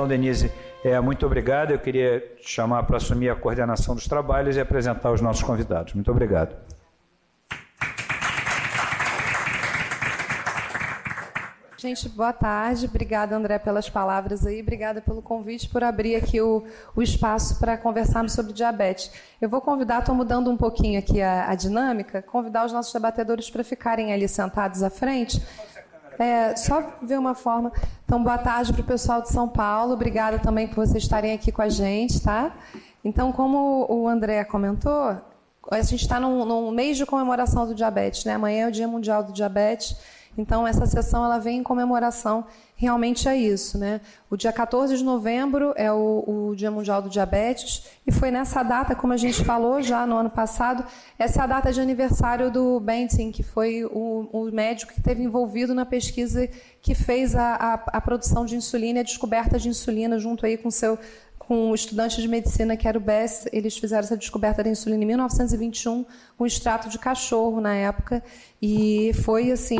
Então, Denise, muito obrigado. Eu queria te chamar para assumir a coordenação dos trabalhos e apresentar os nossos convidados. Muito obrigado. Gente, boa tarde. Obrigada, André, pelas palavras aí. Obrigada pelo convite, por abrir aqui o espaço para conversarmos sobre diabetes. Eu vou convidar, estou mudando um pouquinho aqui a dinâmica, convidar os nossos debatedores para ficarem ali sentados à frente. Só ver uma forma. Então, boa tarde para o pessoal de São Paulo. Obrigada também por vocês estarem aqui com a gente, tá? Então, como o André comentou, a gente está num mês de comemoração do diabetes, né? Amanhã é o Dia Mundial do Diabetes. Então, essa sessão ela vem em comemoração realmente a isso, né? O dia 14 de novembro é o Dia Mundial do Diabetes e foi nessa data, como a gente falou já no ano passado, essa é a data de aniversário do Bentin, que foi o médico que esteve envolvido na pesquisa que fez a produção de insulina e a descoberta de insulina junto aí com o estudante de medicina, que era o Bess. Eles fizeram essa descoberta da insulina em 1921, com extrato de cachorro na época, e foi assim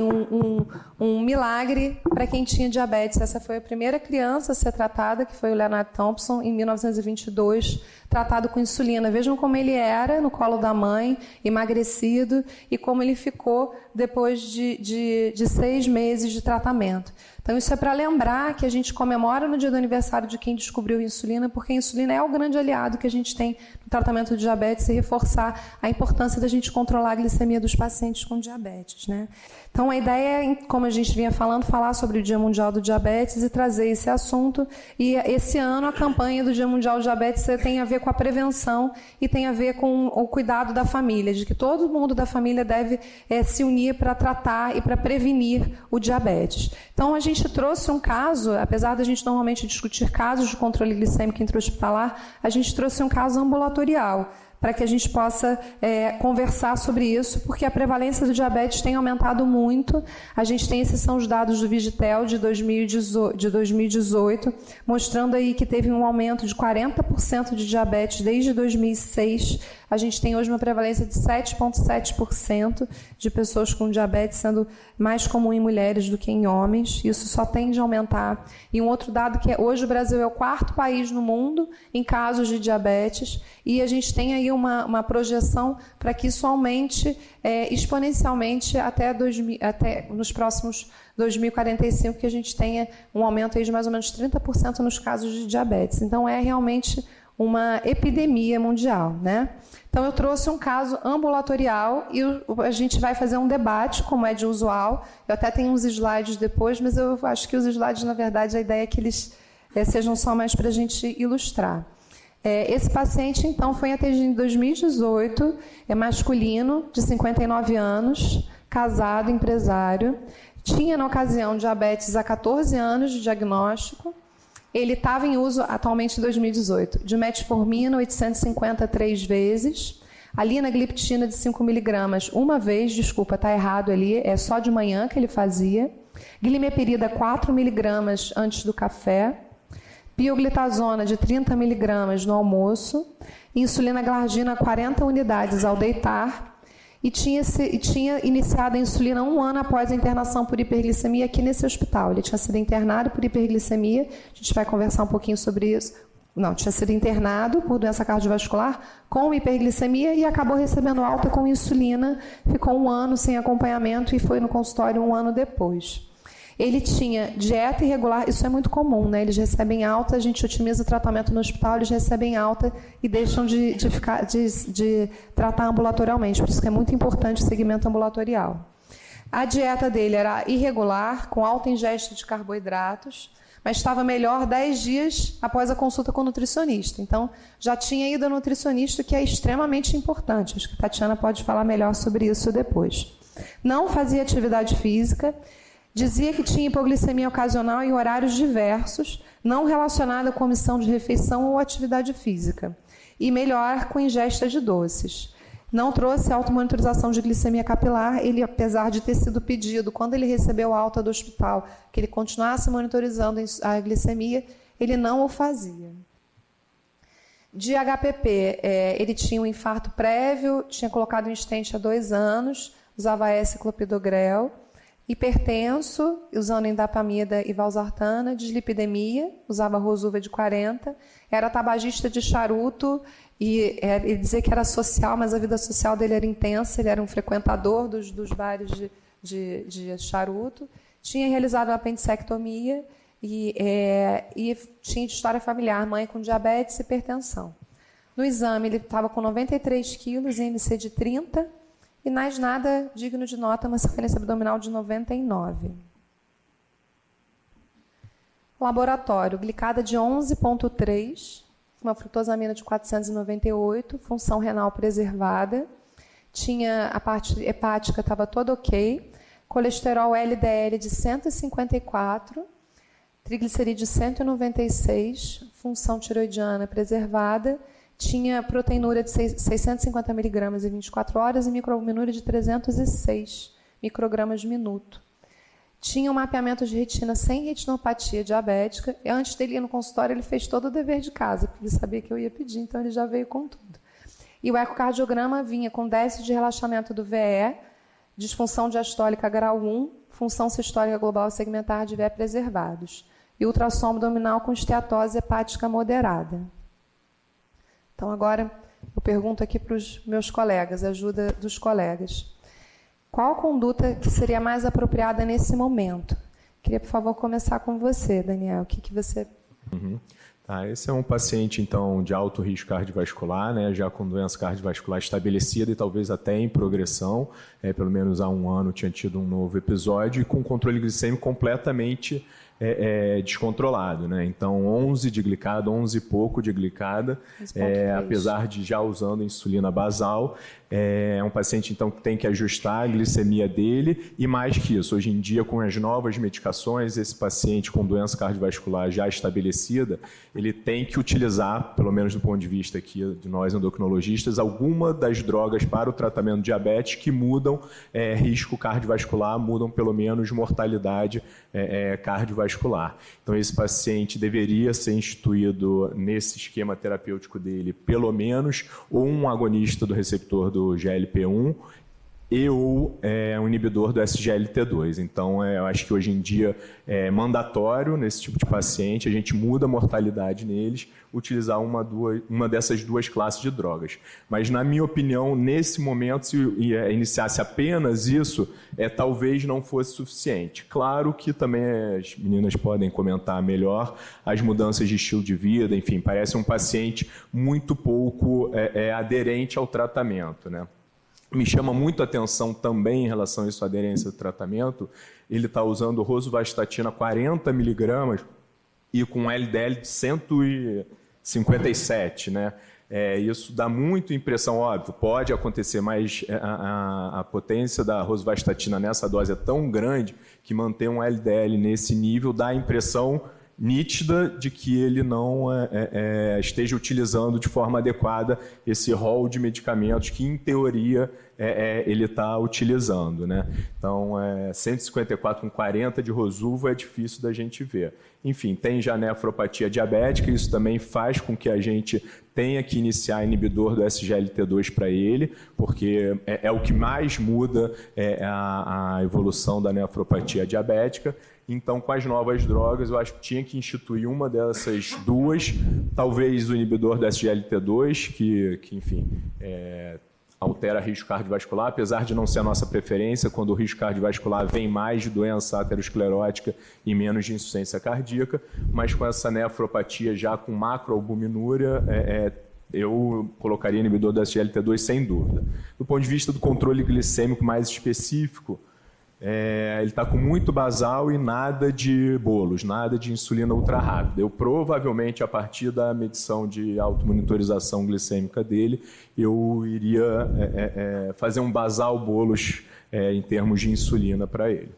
um milagre para quem tinha diabetes. Essa foi a primeira criança a ser tratada, que foi o Leonard Thompson, em 1922, tratado com insulina. Vejam como ele era no colo da mãe, emagrecido, e como ele ficou depois de 6 meses de tratamento. Então, isso é para lembrar que a gente comemora no dia do aniversário de quem descobriu a insulina, porque a insulina é o grande aliado que a gente tem no tratamento do diabetes e reforçar a importância da gente controlar a glicemia dos pacientes com diabetes, né? Então, a ideia é, como a gente vinha falando, falar sobre o Dia Mundial do Diabetes e trazer esse assunto. E esse ano a campanha do Dia Mundial do Diabetes tem a ver com a prevenção e tem a ver com o cuidado da família, de que todo mundo da família deve se unir para tratar e para prevenir o diabetes. Então, a gente trouxe um caso, apesar da gente normalmente discutir casos de controle glicêmico intra-hospitalar, a gente trouxe um caso ambulatorial, para que a gente possa conversar sobre isso, porque a prevalência do diabetes tem aumentado muito. A gente tem, esses são os dados do Vigitel de 2018, mostrando aí que teve um aumento de 40% de diabetes desde 2006. A gente tem hoje uma prevalência de 7,7% de pessoas com diabetes, sendo mais comum em mulheres do que em homens. Isso só tende a aumentar. E um outro dado que hoje o Brasil é o 4º país no mundo em casos de diabetes, e a gente tem aí uma projeção para que isso aumente exponencialmente até nos próximos 2045, que a gente tenha um aumento aí de mais ou menos 30% nos casos de diabetes. Então, é realmente uma epidemia mundial, né? Então, eu trouxe um caso ambulatorial e a gente vai fazer um debate, como é de usual. Eu até tenho uns slides depois, mas eu acho que os slides, na verdade, a ideia é que eles sejam só mais para a gente ilustrar. Esse paciente, então, foi atendido em 2018, é masculino, de 59 anos, casado, empresário, tinha, na ocasião, diabetes há 14 anos de diagnóstico. Ele estava em uso, atualmente em 2018, de metformina 853 vezes, a linagliptina de 5 miligramas uma vez, desculpa, está errado ali, é só de manhã que ele fazia, glimeperida 4 miligramas antes do café, pioglitazona de 30 miligramas no almoço, insulina glargina 40 unidades ao deitar, e tinha iniciado a insulina 1 ano após a internação por hiperglicemia aqui nesse hospital. Ele tinha sido internado por hiperglicemia, a gente vai conversar um pouquinho sobre isso. Não, tinha sido internado por doença cardiovascular com hiperglicemia e acabou recebendo alta com insulina, ficou 1 ano sem acompanhamento e foi no consultório 1 ano depois. Ele tinha dieta irregular, isso é muito comum, né? Eles recebem alta, a gente otimiza o tratamento no hospital, eles recebem alta e deixam de tratar ambulatorialmente, por isso que é muito importante o segmento ambulatorial. A dieta dele era irregular, com alta ingesta de carboidratos, mas estava melhor 10 dias após a consulta com o nutricionista. Então, já tinha ido ao nutricionista, que é extremamente importante. Acho que a Tatiana pode falar melhor sobre isso depois. Não fazia atividade física, dizia que tinha hipoglicemia ocasional em horários diversos, não relacionada com omissão de refeição ou atividade física, e melhor com ingesta de doces. Não trouxe automonitorização de glicemia capilar, ele, apesar de ter sido pedido, quando ele recebeu a alta do hospital, que ele continuasse monitorizando a glicemia, ele não o fazia. De HPP, ele tinha um infarto prévio, tinha colocado um stent há 2 anos, usava S-clopidogrel, hipertenso, usando indapamida e valsartana, dislipidemia, usava Rosuva de 40, era tabagista de charuto, e ele dizia que era social, mas a vida social dele era intensa, ele era um frequentador dos bares de charuto, tinha realizado uma apendicectomia e tinha história familiar, mãe com diabetes e hipertensão. No exame, ele estava com 93 quilos, IMC de 30, e mais nada digno de nota, uma circunferência abdominal de 99. Laboratório, glicada de 11,3, uma frutosamina de 498, função renal preservada, tinha a parte hepática, estava toda ok, colesterol LDL de 154, triglicerídeo 196, função tiroidiana preservada, tinha proteinúria de 650 miligramas em 24 horas e microalbuminúria de 306 microgramas minuto. Tinha um mapeamento de retina sem retinopatia diabética. E antes dele ir no consultório, ele fez todo o dever de casa, porque ele sabia que eu ia pedir, então ele já veio com tudo. E o ecocardiograma vinha com déficit de relaxamento do VE, disfunção diastólica grau 1, função sistólica global segmentar de VE preservados. E ultrassom abdominal com esteatose hepática moderada. Então, agora, eu pergunto aqui para os meus colegas, ajuda dos colegas. Qual conduta que seria mais apropriada nesse momento? Queria, por favor, começar com você, Daniel. O que você... Tá, esse é um paciente, então, de alto risco cardiovascular, né, já com doença cardiovascular estabelecida e talvez até em progressão, pelo menos há um ano tinha tido um novo episódio, e com controle glicêmico completamente descontrolado, né? Então 11 de glicada, 11 e pouco de glicada, apesar de já usando insulina basal. É um paciente então que tem que ajustar a glicemia dele, e mais que isso, hoje em dia com as novas medicações, esse paciente com doença cardiovascular já estabelecida, ele tem que utilizar, pelo menos do ponto de vista aqui de nós endocrinologistas, alguma das drogas para o tratamento de diabetes que mudam risco cardiovascular, mudam pelo menos mortalidade cardiovascular. Então esse paciente deveria ser instituído nesse esquema terapêutico dele, pelo menos, ou um agonista do receptor do GLP-1 ou um inibidor do SGLT2. Então, eu acho que hoje em dia é mandatório nesse tipo de paciente, a gente muda a mortalidade neles, utilizar uma dessas duas classes de drogas. Mas, na minha opinião, nesse momento, se iniciasse apenas isso, talvez não fosse suficiente. Claro que também as meninas podem comentar melhor as mudanças de estilo de vida, enfim, parece um paciente muito pouco aderente ao tratamento, né? Me chama muito a atenção também em relação a isso, a aderência ao tratamento. Ele está usando rosuvastatina 40 miligramas e com LDL de 157, né? Isso dá muito impressão, óbvio, pode acontecer, mas a potência da rosuvastatina nessa dose é tão grande que manter um LDL nesse nível dá a impressão nítida de que ele não esteja utilizando de forma adequada esse rol de medicamentos que, em teoria, ele está utilizando, né? Então, 154 com 40 de Rosuva é difícil da gente ver. Enfim, tem já nefropatia diabética, isso também faz com que a gente tenha que iniciar inibidor do SGLT2 para ele, porque é o que mais muda a evolução da nefropatia diabética. Então, com as novas drogas, eu acho que tinha que instituir uma dessas duas, talvez o inibidor do SGLT2, que enfim, altera risco cardiovascular, apesar de não ser a nossa preferência, quando o risco cardiovascular vem mais de doença aterosclerótica e menos de insuficiência cardíaca, mas com essa nefropatia já com macroalbuminúria, eu colocaria inibidor do SGLT2 sem dúvida. Do ponto de vista do controle glicêmico mais específico, ele está com muito basal e nada de bolos, nada de insulina ultra rápida. Eu provavelmente, a partir da medição de automonitorização glicêmica dele, eu iria fazer um basal bolos em termos de insulina para ele.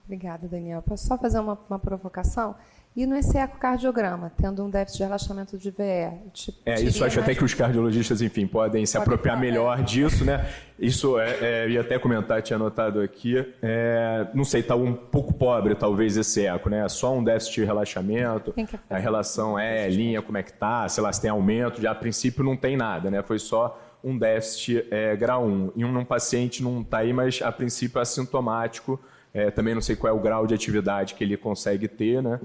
Obrigada, Daniel. Posso só fazer uma provocação? E nesse ecocardiograma, tendo um déficit de relaxamento de VE? Isso acho até que os cardiologistas, enfim, podem se apropriar melhor disso, né? Isso, ia até comentar, tinha anotado aqui, não sei, está um pouco pobre talvez esse eco, né? Só um déficit de relaxamento, a relação linha, como é que tá, sei lá, se tem aumento, já a princípio não tem nada, né? Foi só um déficit grau 1. E um paciente não está aí, mas a princípio é assintomático, Também não sei qual é o grau de atividade que ele consegue ter, né?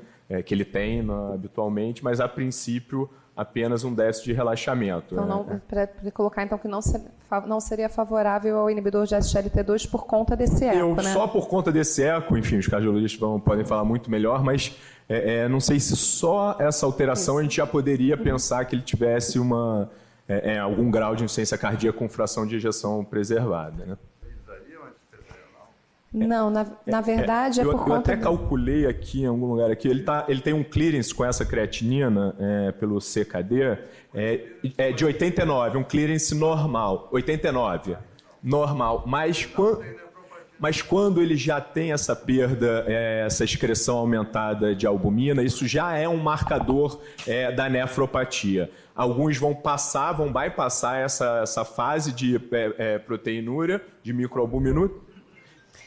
Que ele tem habitualmente, mas a princípio apenas um déficit de relaxamento. Então, para colocar então que não seria favorável ao inibidor de SGLT2 por conta desse eco, né? Só por conta desse eco, enfim, os cardiologistas podem falar muito melhor, mas não sei se só essa alteração a gente já poderia pensar que ele tivesse algum grau de insuficiência cardíaca com fração de ejeção preservada, né? Não, na verdade por conta... Eu até calculei aqui em algum lugar aqui, ele tem um clearance com essa creatinina pelo CKD de 89, um clearance normal, 89, normal, mas quando ele já tem essa perda, essa excreção aumentada de albumina, isso já é um marcador da nefropatia. Alguns vão bypassar essa fase de proteinúria, de microalbuminúria,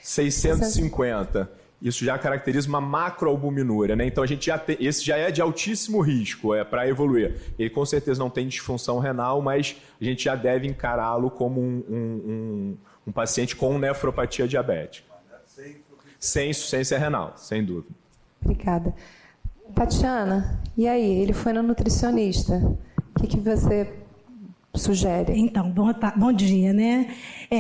650. Isso já caracteriza uma macroalbuminúria, né? Então a gente esse já é de altíssimo risco para evoluir. Ele com certeza não tem disfunção renal, mas a gente já deve encará-lo como um paciente com nefropatia diabética. Sem insuficiência renal, sem dúvida. Obrigada. Tatiana, e aí? Ele foi no nutricionista. O que você sugere? Então, bom dia, né?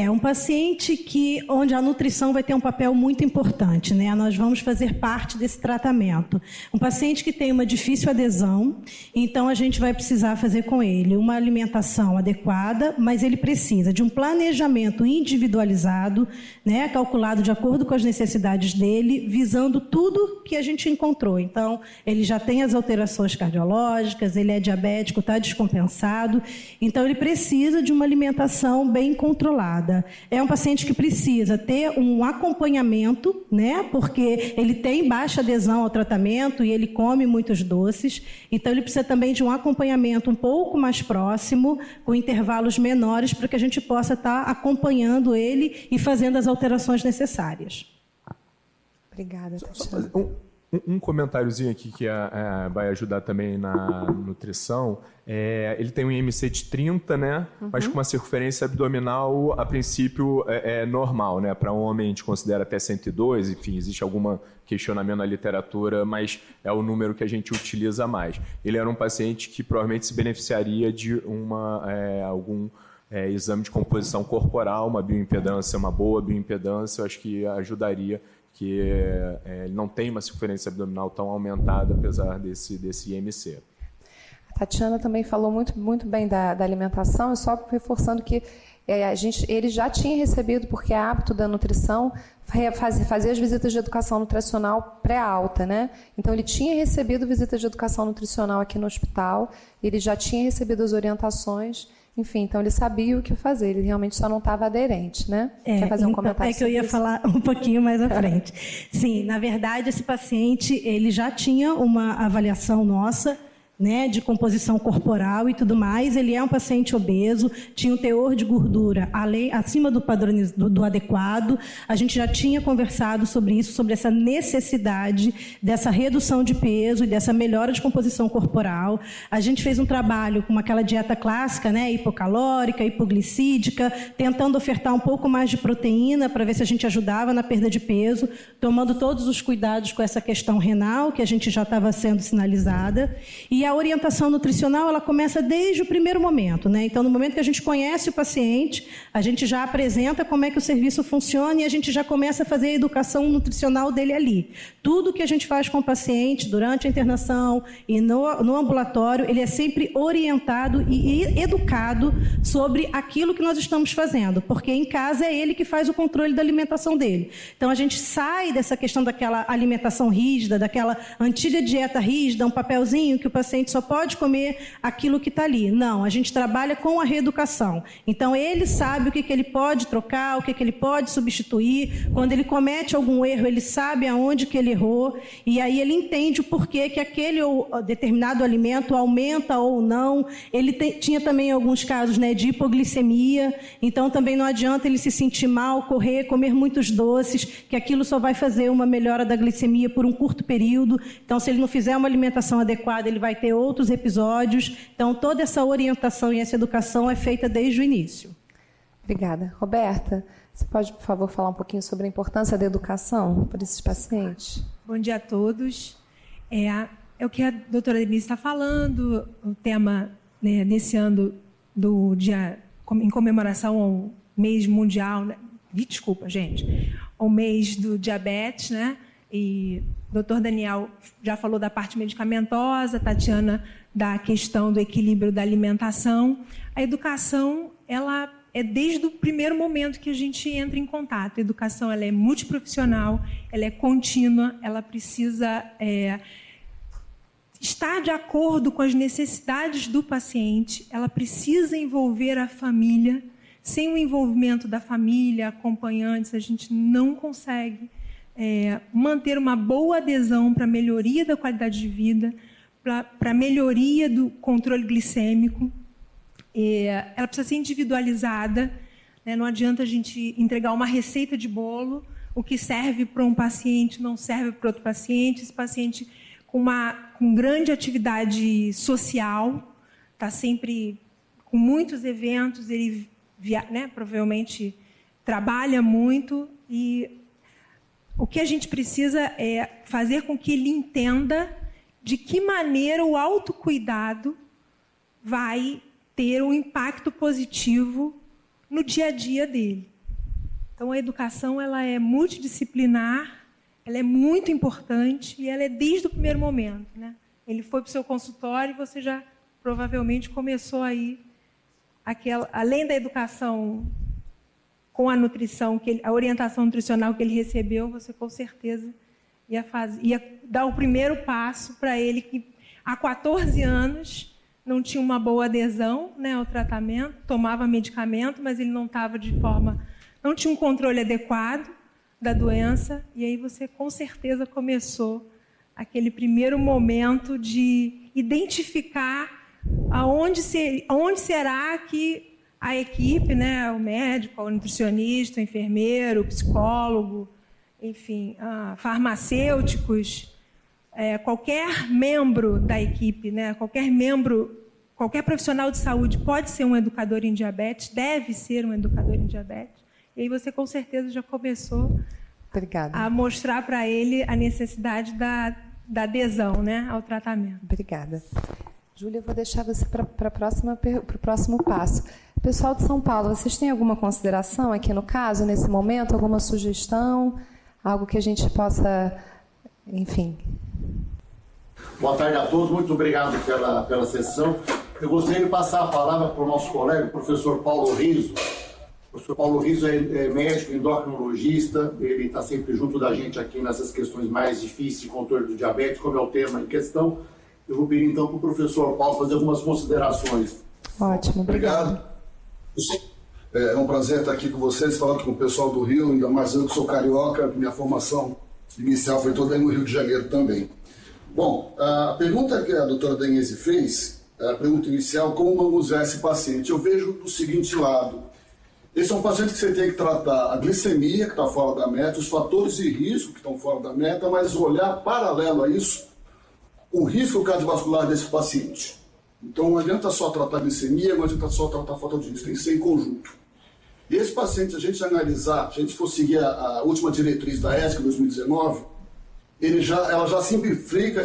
Um paciente onde a nutrição vai ter um papel muito importante, né? Nós vamos fazer parte desse tratamento. Um paciente que tem uma difícil adesão, então a gente vai precisar fazer com ele uma alimentação adequada, mas ele precisa de um planejamento individualizado, né? Calculado de acordo com as necessidades dele, visando tudo que a gente encontrou. Então, ele já tem as alterações cardiológicas, ele é diabético, está descompensado, então ele precisa de uma alimentação bem controlada. É um paciente que precisa ter um acompanhamento, né? Porque ele tem baixa adesão ao tratamento e ele come muitos doces. Então, ele precisa também de um acompanhamento um pouco mais próximo, com intervalos menores, para que a gente possa estar acompanhando ele e fazendo as alterações necessárias. Obrigada, Tatiana. Um comentáriozinho aqui que vai ajudar também na nutrição. Ele tem um IMC de 30, né? Mas com uma circunferência abdominal, a princípio, normal, né? Para homem, a gente considera até 102, enfim, existe algum questionamento na literatura, mas é o número que a gente utiliza mais. Ele era um paciente que provavelmente se beneficiaria de algum exame de composição corporal, uma bioimpedância, uma boa bioimpedância, eu acho que ajudaria, que ele não tem uma circunferência abdominal tão aumentada, apesar desse IMC. A Tatiana também falou muito bem da alimentação, e só reforçando que ele já tinha recebido, porque é hábito da nutrição, fazer as visitas de educação nutricional pré-alta, né? Então, ele tinha recebido visitas de educação nutricional aqui no hospital, ele já tinha recebido as orientações. Enfim, então ele sabia o que fazer, ele realmente só não estava aderente, né? Quer fazer um comentário sobre isso? É que eu ia falar um pouquinho mais à frente. Sim, na verdade, esse paciente ele já tinha uma avaliação nossa, né, de composição corporal e tudo mais. Ele é um paciente obeso, tinha um teor de gordura acima do padrão do adequado. A gente já tinha conversado sobre isso, sobre essa necessidade dessa redução de peso e dessa melhora de composição corporal. A gente fez um trabalho com aquela dieta clássica, né, hipocalórica, hipoglicídica, tentando ofertar um pouco mais de proteína para ver se a gente ajudava na perda de peso, tomando todos os cuidados com essa questão renal, que a gente já estava sendo sinalizada. E a orientação nutricional, ela começa desde o primeiro momento, né? Então, no momento que a gente conhece o paciente, a gente já apresenta como é que o serviço funciona e a gente já começa a fazer a educação nutricional dele ali. Tudo que a gente faz com o paciente durante a internação e no ambulatório, ele é sempre orientado e educado sobre aquilo que nós estamos fazendo, porque em casa é ele que faz o controle da alimentação dele. Então, a gente sai dessa questão daquela alimentação rígida, daquela antiga dieta rígida, um papelzinho que o paciente só pode comer aquilo que está ali. Não, a gente trabalha com a reeducação. Então, ele sabe o que ele pode trocar, o que ele pode substituir. Quando ele comete algum erro, ele sabe aonde que ele errou, e aí ele entende o porquê que aquele determinado alimento aumenta ou não. Ele tinha também alguns casos, né, de hipoglicemia, então também não adianta ele se sentir mal, comer muitos doces, que aquilo só vai fazer uma melhora da glicemia por um curto período. Então, se ele não fizer uma alimentação adequada, ele vai ter outros episódios. Então, toda essa orientação e essa educação é feita desde o início. Obrigada. Roberta, Você pode, por favor, falar um pouquinho sobre a importância da educação para esses pacientes? Bom dia a todos. É o que a doutora Denise está falando, o tema, né, nesse ano do dia, em comemoração ao mês mundial, né? Desculpa, gente, ao mês do diabetes, né? E o doutor Daniel já falou da parte medicamentosa, Tatiana da questão do equilíbrio da alimentação. A educação, ela é desde o primeiro momento que a gente entra em contato. A educação, ela é multiprofissional, ela é contínua, ela precisa estar de acordo com as necessidades do paciente, ela precisa envolver a família. Sem o envolvimento da família, acompanhantes, a gente não consegue manter uma boa adesão para a melhoria da qualidade de vida, para a melhoria do controle glicêmico. Ela precisa ser individualizada, né? Não adianta a gente entregar uma receita de bolo, o que serve para um paciente não serve para outro paciente. Esse paciente com grande atividade social, está sempre com muitos eventos, ele né, provavelmente trabalha muito, e o que a gente precisa é fazer com que ele entenda de que maneira o autocuidado vai ter um impacto positivo no dia a dia dele. Então, a educação, ela é multidisciplinar, ela é muito importante e ela é desde o primeiro momento, né? Ele foi para o seu consultório e você já provavelmente começou aí além da educação com a nutrição, a orientação nutricional que ele recebeu, você com certeza ia dar o primeiro passo para ele que há 14 anos não tinha uma boa adesão, né, ao tratamento, tomava medicamento, mas ele não tinha um controle adequado da doença, e aí você com certeza começou aquele primeiro momento de identificar onde será que a equipe, né, o médico, o nutricionista, o enfermeiro, o psicólogo, enfim, farmacêuticos, qualquer membro da equipe, né, qualquer profissional de saúde pode ser um educador em diabetes, deve ser um educador em diabetes. E aí você com certeza já começou a mostrar para ele a necessidade da adesão, né, ao tratamento. Obrigada. Júlia, eu vou deixar você para o próximo passo. Pessoal de São Paulo, vocês têm alguma consideração aqui no caso, nesse momento? Alguma sugestão? Algo que a gente possa, enfim... Boa tarde a todos, muito obrigado pela sessão. Eu gostaria de passar a palavra para o nosso colega, o professor Paulo Riso. O professor Paulo Riso é médico, endocrinologista, ele está sempre junto da gente aqui nessas questões mais difíceis de controle do diabetes, como é o tema em questão. Eu vou pedir então para o professor Paulo fazer algumas considerações. Ótimo, obrigado. É um prazer estar aqui com vocês, falando com o pessoal do Rio, ainda mais eu que sou carioca, minha formação inicial foi toda aí no Rio de Janeiro também. Bom, a pergunta que a doutora Denise fez, a pergunta inicial, como manusear esse paciente? Eu vejo do seguinte lado: esse é um paciente que você tem que tratar a glicemia, que está fora da meta, os fatores de risco que estão fora da meta, mas olhar paralelo a isso, o risco cardiovascular desse paciente. Então não adianta só tratar a glicemia, não adianta só tratar a falta de risco, tem que ser em conjunto. E esse paciente, se a gente analisar, se a gente for seguir a última diretriz da ESC 2019, ela já simplifica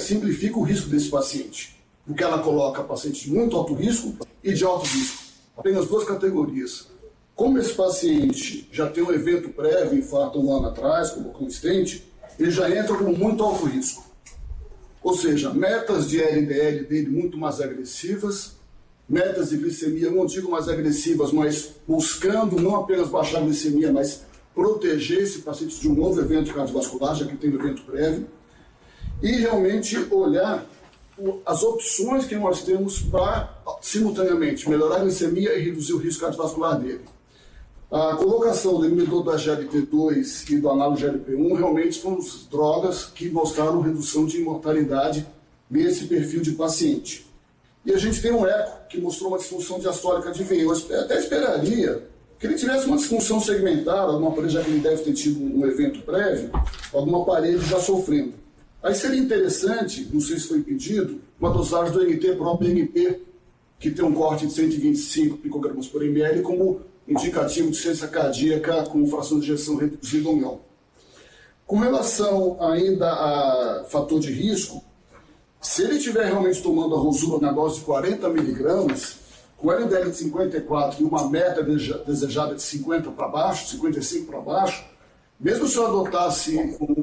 o risco desse paciente, porque ela coloca pacientes de muito alto risco e de alto risco. Apenas duas categorias. Como esse paciente já tem um evento prévio, infarto um ano atrás, como consistente, ele já entra com muito alto risco. Ou seja, metas de LDL dele muito mais agressivas, metas de glicemia, não digo mais agressivas, mas buscando não apenas baixar a glicemia, mas proteger esse paciente de um novo evento cardiovascular, já que tem um evento prévio, e realmente olhar as opções que nós temos para, simultaneamente, melhorar a glicemia e reduzir o risco cardiovascular dele. A colocação do inibidor da GLP-2 e do análogo GLP-1 realmente foram drogas que mostraram redução de mortalidade nesse perfil de paciente. E a gente tem um eco que mostrou uma disfunção diastólica de veia. Eu até esperaria que ele tivesse uma disfunção segmentada, alguma parede, já que ele deve ter tido um evento prévio, alguma parede já sofrendo. Aí seria interessante, não sei se foi pedido, uma dosagem do NT-proPNP, que tem um corte de 125 picogramas por ml, como indicativo de insuficiência cardíaca com fração de ejeção reduzida ou não. Com relação ainda a fator de risco, se ele estiver realmente tomando a Rosuva na dose de 40 miligramas, com LDL de 54 e uma meta desejada de 50 para baixo, 55 para baixo, mesmo se eu adotasse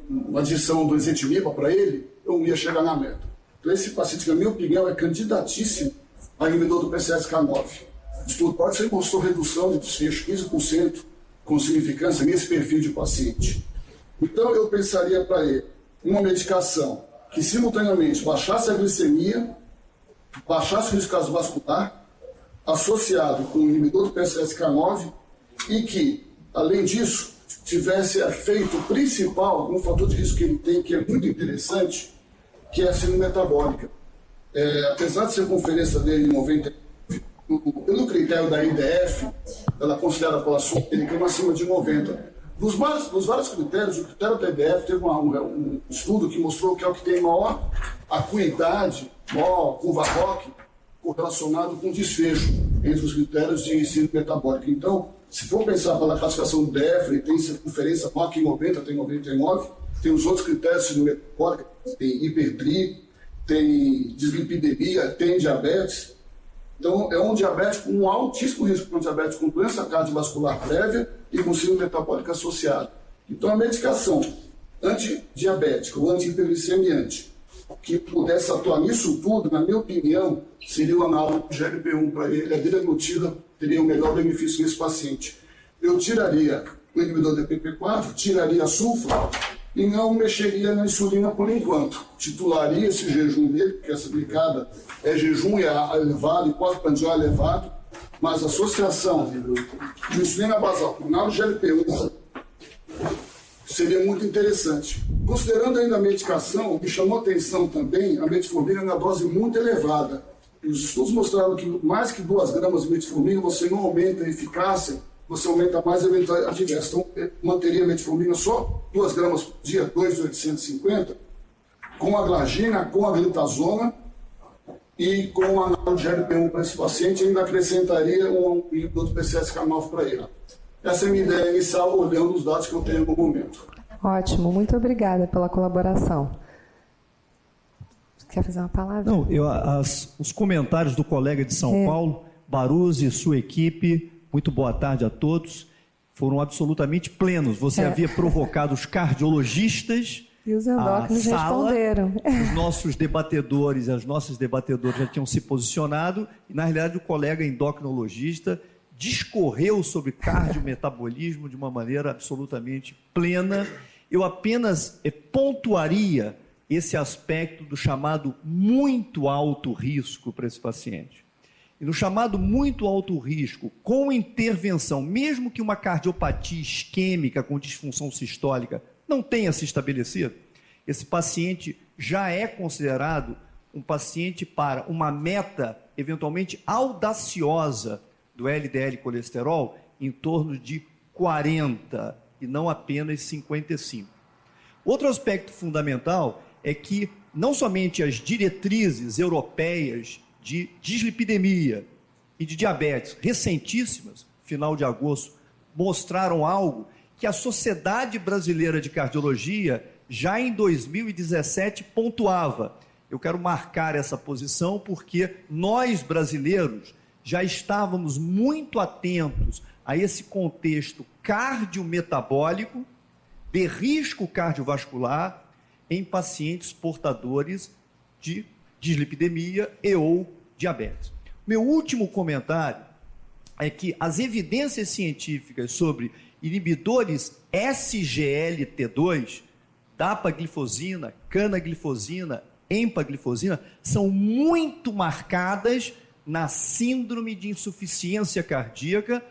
uma adição do ezetimiba para ele, eu não ia chegar na meta. Então esse paciente, na minha opinião, é candidatíssimo a inibidor do PCSK9. O estudo pode ser mostrou redução de desfecho 15% com significância nesse perfil de paciente. Então eu pensaria para ele uma medicação que simultaneamente baixasse a glicemia, baixasse o risco cardiovascular, associado com o inibidor do PCSK9 e que, além disso, tivesse efeito principal, um fator de risco que ele tem, que é muito interessante, que é a síndrome metabólica. Apesar de ser conferência dele em 90, pelo critério da IDF, ela considera a população americana acima de 90. Dos vários critérios, o critério da IDF teve um estudo que mostrou que é o que tem maior acuidade, maior curva ROC, correlacionado com desfecho entre os critérios de síndrome metabólica. Então, se for pensar pela classificação do DF, ele tem circunferência ROC em 90, tem 99, tem os outros critérios de síndrome metabólica, tem hipertri, tem dislipidemia, tem diabetes. Então, é um diabético com um altíssimo risco para um diabetes com doença cardiovascular prévia e com síndrome metabólica associada. Então, a medicação antidiabética ou anti-hiperglicemiante que pudesse atuar nisso tudo, na minha opinião, seria o análogo do GLP-1 para ele. A diraglutida teria um melhor benefício nesse paciente. Eu tiraria o inibidor do DPP-4, tiraria a sulfa e não mexeria na insulina por enquanto. Titularia esse jejum dele, porque essa glicada é jejum elevado e pós-prandial elevado, mas a associação de insulina basal com o GLP-1 seria muito interessante. Considerando ainda a medicação, me chamou a atenção também a metformina na dose muito elevada. Os estudos mostraram que mais que 2 gramas de metformina você não aumenta a eficácia, você aumenta mais a eventualidade adversa. Então, manteria a metformina só 2 gramas por dia, 2,850, com a glargina, com a glitazona e com a análogo de GLP-1 para esse paciente, ainda acrescentaria um inibidor do PCSK9 para ele. Essa é a minha ideia inicial, olhando os dados que eu tenho no momento. Ótimo, muito obrigada pela colaboração. Quer fazer uma palavra? Não, os comentários do colega de São Paulo, Baruzzi e sua equipe, muito boa tarde a todos, foram absolutamente plenos. Você havia provocado os cardiologistas, e os endócrinos responderam. Os nossos debatedores e as nossas debatedoras já tinham se posicionado, e na realidade o colega endocrinologista discorreu sobre cardiometabolismo de uma maneira absolutamente plena. Eu apenas pontuaria esse aspecto do chamado muito alto risco para esse paciente. E no chamado muito alto risco, com intervenção, mesmo que uma cardiopatia isquêmica com disfunção sistólica não tenha se estabelecido, esse paciente já é considerado um paciente para uma meta eventualmente audaciosa do LDL colesterol em torno de 40 e não apenas 55. Outro aspecto fundamental é que não somente as diretrizes europeias de dislipidemia e de diabetes recentíssimas, final de agosto, mostraram algo que a Sociedade Brasileira de Cardiologia já em 2017 pontuava. Eu quero marcar essa posição porque nós brasileiros já estávamos muito atentos a esse contexto cardiometabólico de risco cardiovascular em pacientes portadores de dislipidemia e ou diabetes. Meu último comentário é que as evidências científicas sobre inibidores SGLT2, dapaglifosina, canaglifosina, empaglifosina, são muito marcadas na síndrome de insuficiência cardíaca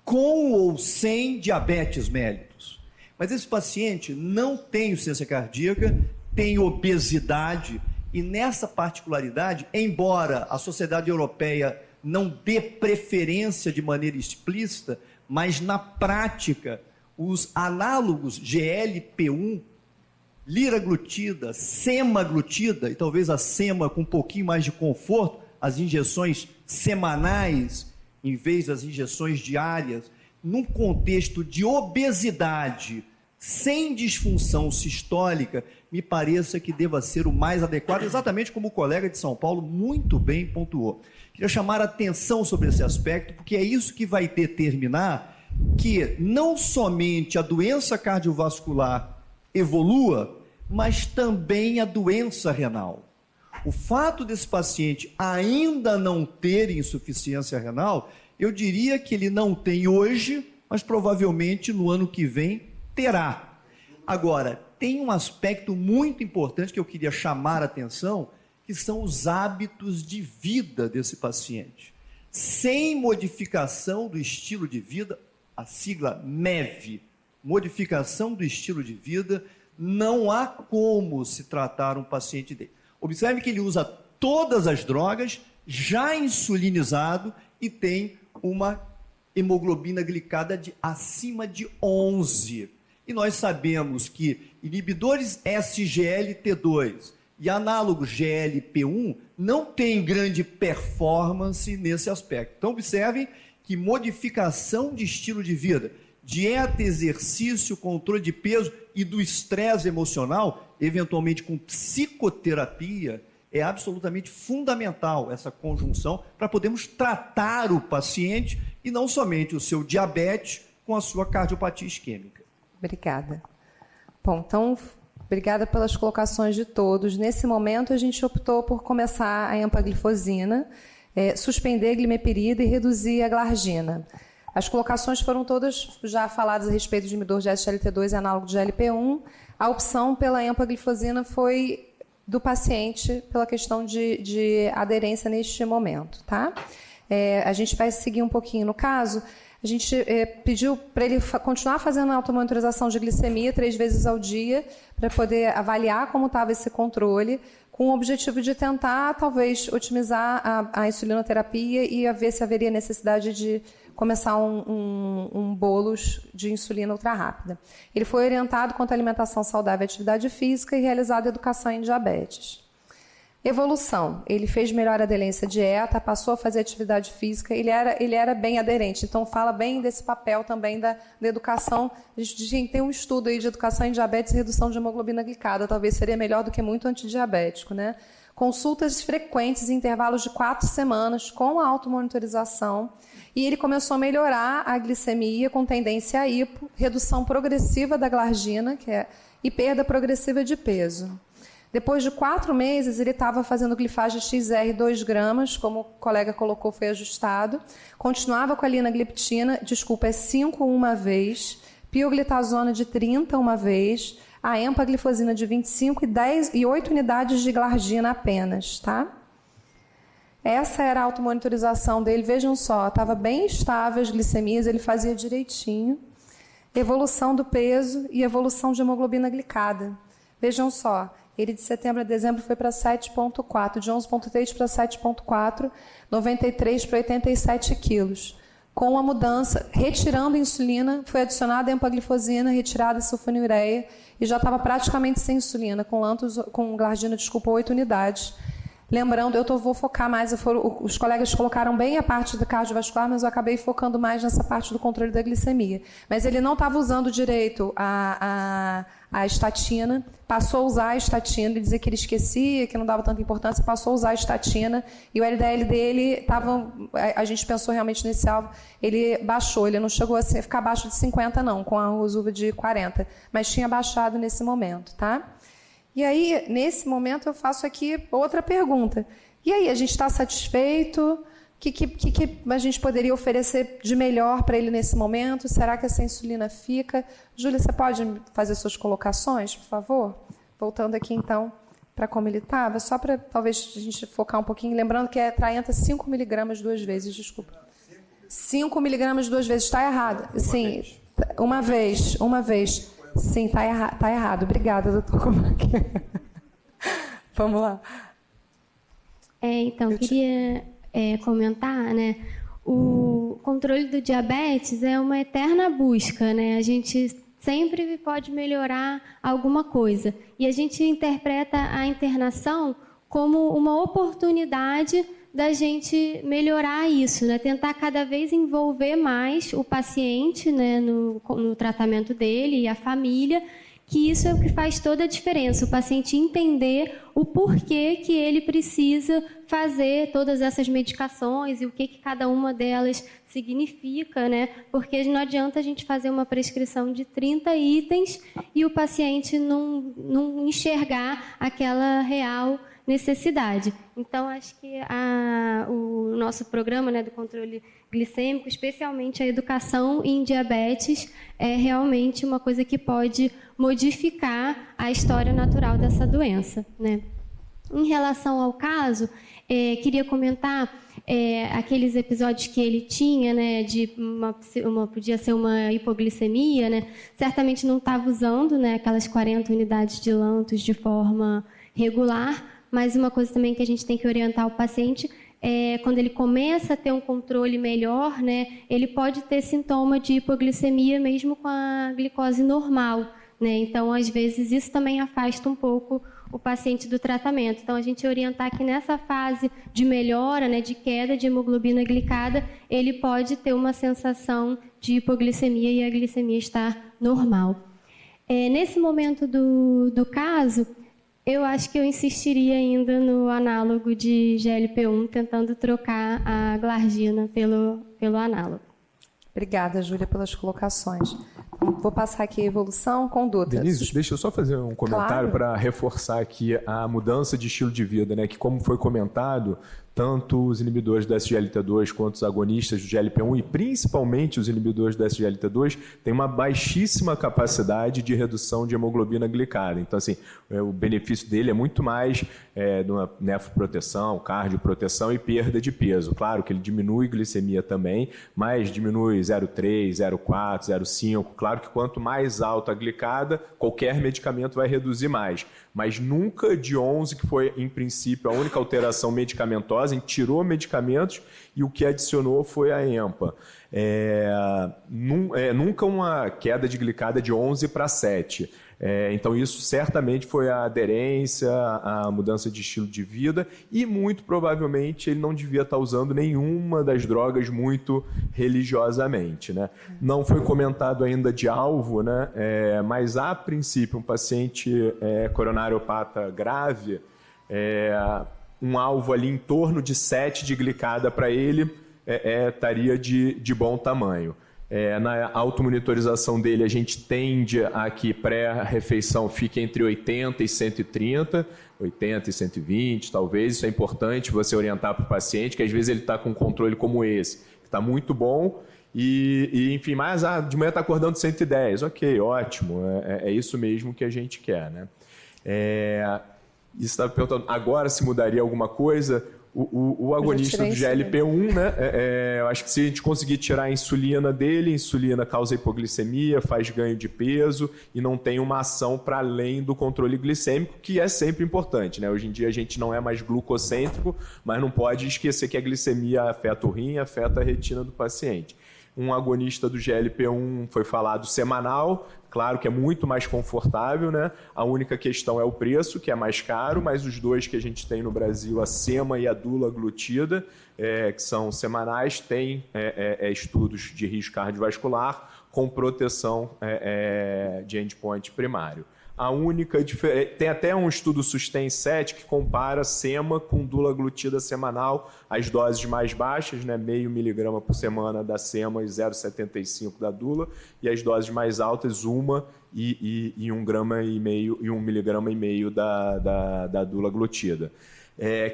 com ou sem diabetes mellitus. Mas esse paciente não tem insuficiência cardíaca, tem obesidade, e nessa particularidade, embora a Sociedade Europeia não dê preferência de maneira explícita, mas na prática, os análogos GLP-1, liraglutida, semaglutida, e talvez a sema com um pouquinho mais de conforto, as injeções semanais, em vez das injeções diárias, num contexto de obesidade sem disfunção sistólica, me pareça que deva ser o mais adequado, exatamente como o colega de São Paulo muito bem pontuou. Queria chamar a atenção sobre esse aspecto, porque é isso que vai determinar que não somente a doença cardiovascular evolua, mas também a doença renal. O fato desse paciente ainda não ter insuficiência renal, eu diria que ele não tem hoje, mas provavelmente no ano que vem terá. Agora, tem um aspecto muito importante que eu queria chamar a atenção, que são os hábitos de vida desse paciente. Sem modificação do estilo de vida, a sigla MEV, modificação do estilo de vida, não há como se tratar um paciente dele. Observe que ele usa todas as drogas, já insulinizado e tem uma hemoglobina glicada acima de 11. E nós sabemos que inibidores SGLT2 e análogos GLP-1 não têm grande performance nesse aspecto. Então, observem que modificação de estilo de vida, dieta, exercício, controle de peso e do estresse emocional, eventualmente com psicoterapia, é absolutamente fundamental essa conjunção para podermos tratar o paciente e não somente o seu diabetes com a sua cardiopatia isquêmica. Obrigada. Bom, então, obrigada pelas colocações de todos. Nesse momento, a gente optou por começar a empaglifosina, suspender a glimepirida e reduzir a glargina. As colocações foram todas já faladas a respeito de inibidor de SGLT2 e análogo de GLP-1. A opção pela empaglifosina foi do paciente pela questão de aderência neste momento, tá? A gente vai seguir um pouquinho no caso. A gente pediu para ele continuar fazendo a automonitorização de glicemia 3 vezes ao dia, para poder avaliar como estava esse controle, com o objetivo de tentar, talvez, otimizar a insulinoterapia e ver se haveria necessidade de começar um bolos de insulina ultra rápida. Ele foi orientado quanto à alimentação saudável e atividade física e realizado educação em diabetes. Evolução. Ele fez melhor aderência à dieta, passou a fazer atividade física, ele era bem aderente, então fala bem desse papel também da educação. A gente tem um estudo aí de educação em diabetes e redução de hemoglobina glicada, talvez seria melhor do que muito antidiabético, né? Consultas frequentes em intervalos de 4 semanas com a automonitorização, e ele começou a melhorar a glicemia com tendência a hipo, redução progressiva da glargina, e perda progressiva de peso. Depois de 4 meses, ele estava fazendo glifagem XR 2 gramas, como o colega colocou, foi ajustado. Continuava com a linagliptina, 5 uma vez, pioglitazona de 30 uma vez, a empaglifosina de 25 e 8 unidades de glargina apenas, tá? Essa era a automonitorização dele, vejam só, estava bem estável as glicemias, ele fazia direitinho. Evolução do peso e evolução de hemoglobina glicada. Vejam só, ele de setembro a dezembro foi para 7,4, de 11,3 para 7,4, 93 para 87 quilos. Com a mudança, retirando a insulina, foi adicionada a empaglifosina, retirada a sulfonilureia e já estava praticamente sem insulina, com glargina, 8 unidades. Lembrando, vou focar mais, os colegas colocaram bem a parte do cardiovascular, mas eu acabei focando mais nessa parte do controle da glicemia. Mas ele não estava usando direito a estatina, passou a usar a estatina, ele dizia que ele esquecia, que não dava tanta importância, passou a usar a estatina, e o LDL dele a gente pensou realmente nesse alvo, ele baixou, ele não chegou a ficar abaixo de 50 não, com a Rosuva de 40, mas tinha baixado nesse momento, tá? E aí, nesse momento, eu faço aqui outra pergunta. E aí, a gente está satisfeito? O que a gente poderia oferecer de melhor para ele nesse momento? Será que essa insulina fica? Júlia, você pode fazer suas colocações, por favor? Voltando aqui, então, para como ele estava, só para, talvez, a gente focar um pouquinho. Lembrando que é traenta 5 miligramas 2 vezes, desculpa. 5 miligramas 2 vezes, está errado. Sim, uma vez. Sim, tá errado. Obrigada, doutor. Vamos lá. Então, queria comentar, né? O controle do diabetes é uma eterna busca, né? A gente sempre pode melhorar alguma coisa. E a gente interpreta a internação como uma oportunidade da gente melhorar isso, né? Tentar cada vez envolver mais o paciente, né, no tratamento dele e a família, que isso é o que faz toda a diferença, o paciente entender o porquê que ele precisa fazer todas essas medicações e o que cada uma delas significa, né? Porque não adianta a gente fazer uma prescrição de 30 itens e o paciente não enxergar aquela real necessidade. Então, acho que o nosso programa, né, do controle glicêmico, especialmente a educação em diabetes, é realmente uma coisa que pode modificar a história natural dessa doença, né? Em relação ao caso, queria comentar aqueles episódios que ele tinha, né, de podia ser uma hipoglicemia, né? Certamente não estava usando, né, aquelas 40 unidades de Lantus de forma regular, mas uma coisa também que a gente tem que orientar o paciente é quando ele começa a ter um controle melhor, né, ele pode ter sintoma de hipoglicemia mesmo com a glicose normal, né? Então, às vezes, isso também afasta um pouco o paciente do tratamento. Então, a gente orientar que nessa fase de melhora, né, de queda de hemoglobina glicada, ele pode ter uma sensação de hipoglicemia e a glicemia estar normal. Nesse momento do caso, eu acho que eu insistiria ainda no análogo de GLP-1, tentando trocar a glargina pelo análogo. Obrigada, Júlia, pelas colocações. Vou passar aqui a evolução, conduta. Denise, deixa eu só fazer um comentário para reforçar aqui a mudança de estilo de vida, né? Que, como foi comentado, tanto os inibidores do SGLT2 quanto os agonistas do GLP-1 e principalmente os inibidores do SGLT2 têm uma baixíssima capacidade de redução de hemoglobina glicada. Então, assim, o benefício dele é muito mais de uma nefroproteção, cardioproteção e perda de peso. Claro que ele diminui glicemia também, mas diminui 0,3, 0,4, 0,5. Claro que quanto mais alta a glicada, qualquer medicamento vai reduzir mais. Mas nunca de 11, que foi, em princípio, a única alteração medicamentosa. A gente tirou medicamentos e o que adicionou foi a EMPA. Nunca uma queda de glicada de 11 para 7. Então, isso certamente foi a aderência, a mudança de estilo de vida e, muito provavelmente, ele não devia estar usando nenhuma das drogas muito religiosamente, né? Não foi comentado ainda de alvo, né? Mas, a princípio, um paciente coronariopata grave, um alvo ali em torno de 7 de glicada para ele estaria de bom tamanho. Na automonitorização dele, a gente tende a que pré-refeição fique entre 80 e 130, 80 e 120, talvez. Isso é importante você orientar para o paciente, que às vezes ele está com um controle como esse, que está muito bom, enfim, mas de manhã está acordando 110. Ok, ótimo, é isso mesmo que a gente quer, né? Você estava perguntando, agora se mudaria alguma coisa? O agonista do GLP-1, né? Eu acho que se a gente conseguir tirar a insulina dele, a insulina causa hipoglicemia, faz ganho de peso e não tem uma ação para além do controle glicêmico, que é sempre importante, né? Hoje em dia a gente não é mais glucocêntrico, mas não pode esquecer que a glicemia afeta o rim, afeta a retina do paciente. Um agonista do GLP-1 foi falado semanal, claro que é muito mais confortável, né? A única questão é o preço, que é mais caro, mas os dois que a gente tem no Brasil, a Sema e a dulaglutida, que são semanais, têm estudos de risco cardiovascular com proteção de endpoint primário. A única diferença... Tem até um estudo Sustain 7 que compara Sema com dulaglutida semanal, as doses mais baixas, né, 0,5 miligrama por semana da Sema e 0,75 da dula, e as doses mais altas, 1 e 1,5 grama e 1,5 miligrama da dulaglutida.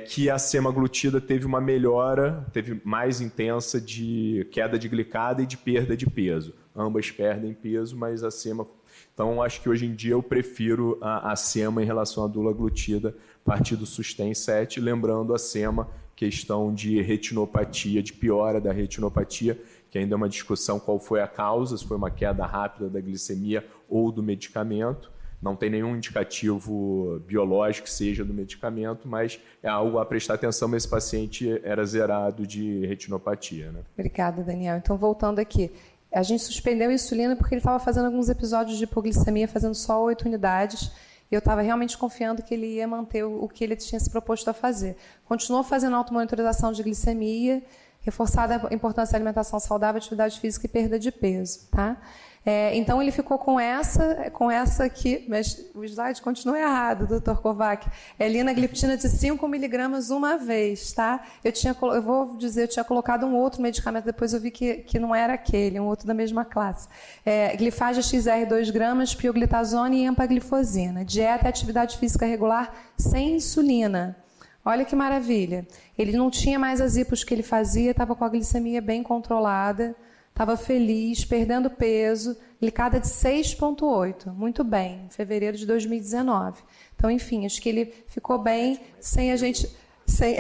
Que a semaglutida teve uma melhora, teve mais intensa de queda de glicada e de perda de peso. Ambas perdem peso, mas a Sema... Então, acho que hoje em dia eu prefiro a Sema em relação à dulaglutida, a partir do Sustain 7, lembrando a Sema, questão de retinopatia, de piora da retinopatia, que ainda é uma discussão qual foi a causa, se foi uma queda rápida da glicemia ou do medicamento. Não tem nenhum indicativo biológico que seja do medicamento, mas é algo a prestar atenção, mas esse paciente era zerado de retinopatia, né? Obrigada, Daniel. Então, voltando aqui. A gente suspendeu a insulina porque ele estava fazendo alguns episódios de hipoglicemia, fazendo só 8 unidades. Eu estava realmente confiando que ele ia manter o que ele tinha se proposto a fazer. Continuou fazendo automonitorização de glicemia, reforçada a importância da alimentação saudável, atividade física e perda de peso, tá? Então, ele ficou com essa aqui, mas o slide continua errado, doutor Kovac. É linagliptina de 5 miligramas uma vez, tá? Eu tinha colocado um outro medicamento, depois eu vi que não era aquele, um outro da mesma classe. Glifage XR 2 gramas, pioglitazone e empaglifosina. Dieta e atividade física regular sem insulina. Olha que maravilha. Ele não tinha mais as hipos que ele fazia, estava com a glicemia bem controlada, estava feliz, perdendo peso, glicada de 6,8. Muito bem, em fevereiro de 2019. Então, enfim, acho que ele ficou bem sem a gente... sem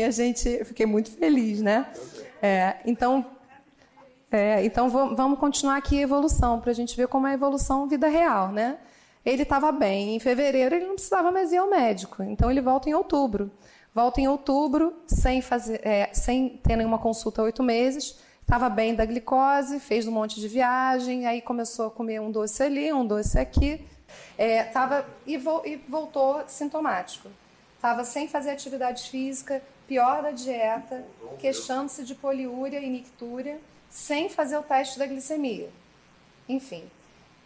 a gente... Fiquei muito feliz, né? Então, vamos continuar aqui a evolução, para a gente ver como é a evolução vida real, né? Ele estava bem. Em fevereiro, ele não precisava mais ir ao médico. Então, ele volta em outubro. Volta em outubro, sem ter nenhuma consulta há 8 meses. Estava bem da glicose, fez um monte de viagem, aí começou a comer um doce ali, um doce aqui. E voltou sintomático. Estava sem fazer atividade física, pior da dieta, queixando-se de poliúria e nictúria, sem fazer o teste da glicemia. Enfim.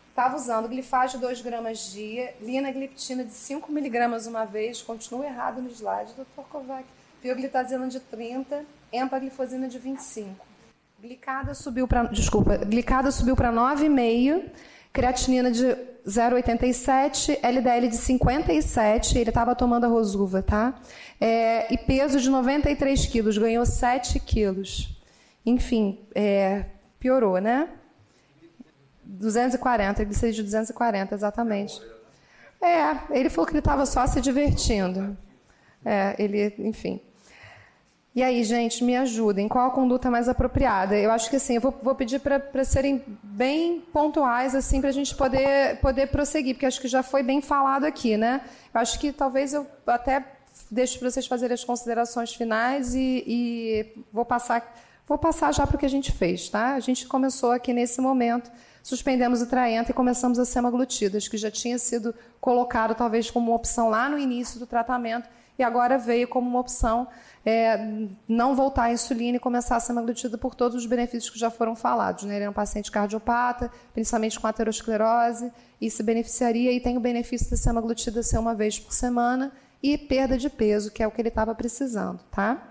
Estava usando glifage 2 gramas dia, linagliptina de 5 miligramas uma vez, continua errado no slide, doutor Kovac, pioglitazina de 30, empaglifosina de 25. Glicada subiu para 9,5, creatinina de 0,87, LDL de 57, ele estava tomando a Rosuva, tá? E peso de 93 quilos, ganhou 7 quilos. Enfim, piorou, né? 240, ele disse de 240, exatamente. Ele falou que ele estava só se divertindo. Enfim. E aí, gente, me ajudem. Qual a conduta mais apropriada? Eu acho que assim, eu vou pedir para serem bem pontuais, assim, para a gente poder prosseguir, porque acho que já foi bem falado aqui, né? Eu acho que talvez eu até deixo para vocês fazerem as considerações finais e vou passar já para o que a gente fez, tá? A gente começou aqui nesse momento, suspendemos o traento e começamos a semaglutidas, que já tinha sido colocado talvez como uma opção lá no início do tratamento e agora veio como uma opção não voltar à insulina e começar a semaglutida por todos os benefícios que já foram falados, né? Ele é um paciente cardiopata, principalmente com aterosclerose, e se beneficiaria e tem o benefício da semaglutida ser uma vez por semana e perda de peso, que é o que ele estava precisando, tá?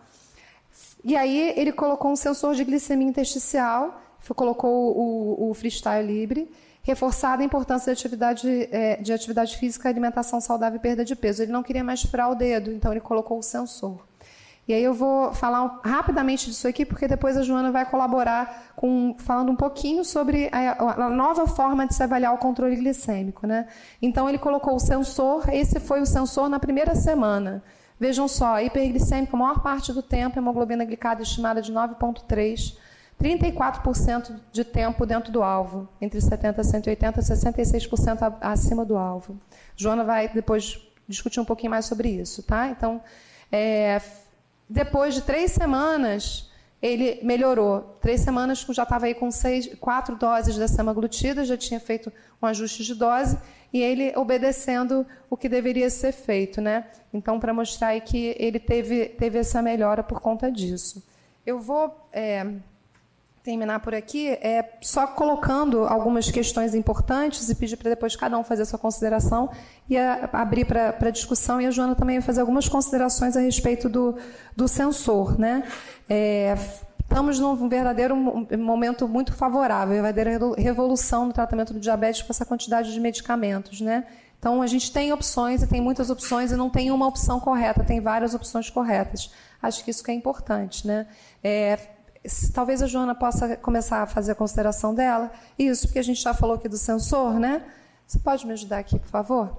E aí ele colocou um sensor de glicemia intersticial, colocou o Freestyle Libre, reforçada a importância de atividade física, alimentação saudável e perda de peso. Ele não queria mais furar o dedo, então ele colocou o sensor. E aí eu vou falar rapidamente disso aqui, porque depois a Joana vai colaborar falando um pouquinho sobre a nova forma de se avaliar o controle glicêmico, né? Então ele colocou o sensor, esse foi o sensor na primeira semana. Vejam só, hiperglicêmico a maior parte do tempo, hemoglobina glicada estimada de 9,3, 34% de tempo dentro do alvo, entre 70 e 180, 66% acima do alvo. Joana vai depois discutir um pouquinho mais sobre isso, tá? Então, depois de 3 semanas, ele melhorou. 3 semanas já estava aí com 4 doses da semaglutida, já tinha feito um ajuste de dose, e ele obedecendo o que deveria ser feito, né? Então, para mostrar aí que ele teve essa melhora por conta disso. Eu vou terminar por aqui, só colocando algumas questões importantes e pedir para depois cada um fazer a sua consideração e abrir para discussão, e a Joana também vai fazer algumas considerações a respeito do sensor, né? Estamos num verdadeiro momento muito favorável, verdadeira revolução no tratamento do diabetes com essa quantidade de medicamentos, né? Então, a gente tem opções e tem muitas opções e não tem uma opção correta, tem várias opções corretas. Acho que isso que é importante, né? Talvez a Joana possa começar a fazer a consideração dela. Isso, porque a gente já falou aqui do sensor, né? Você pode me ajudar aqui, por favor?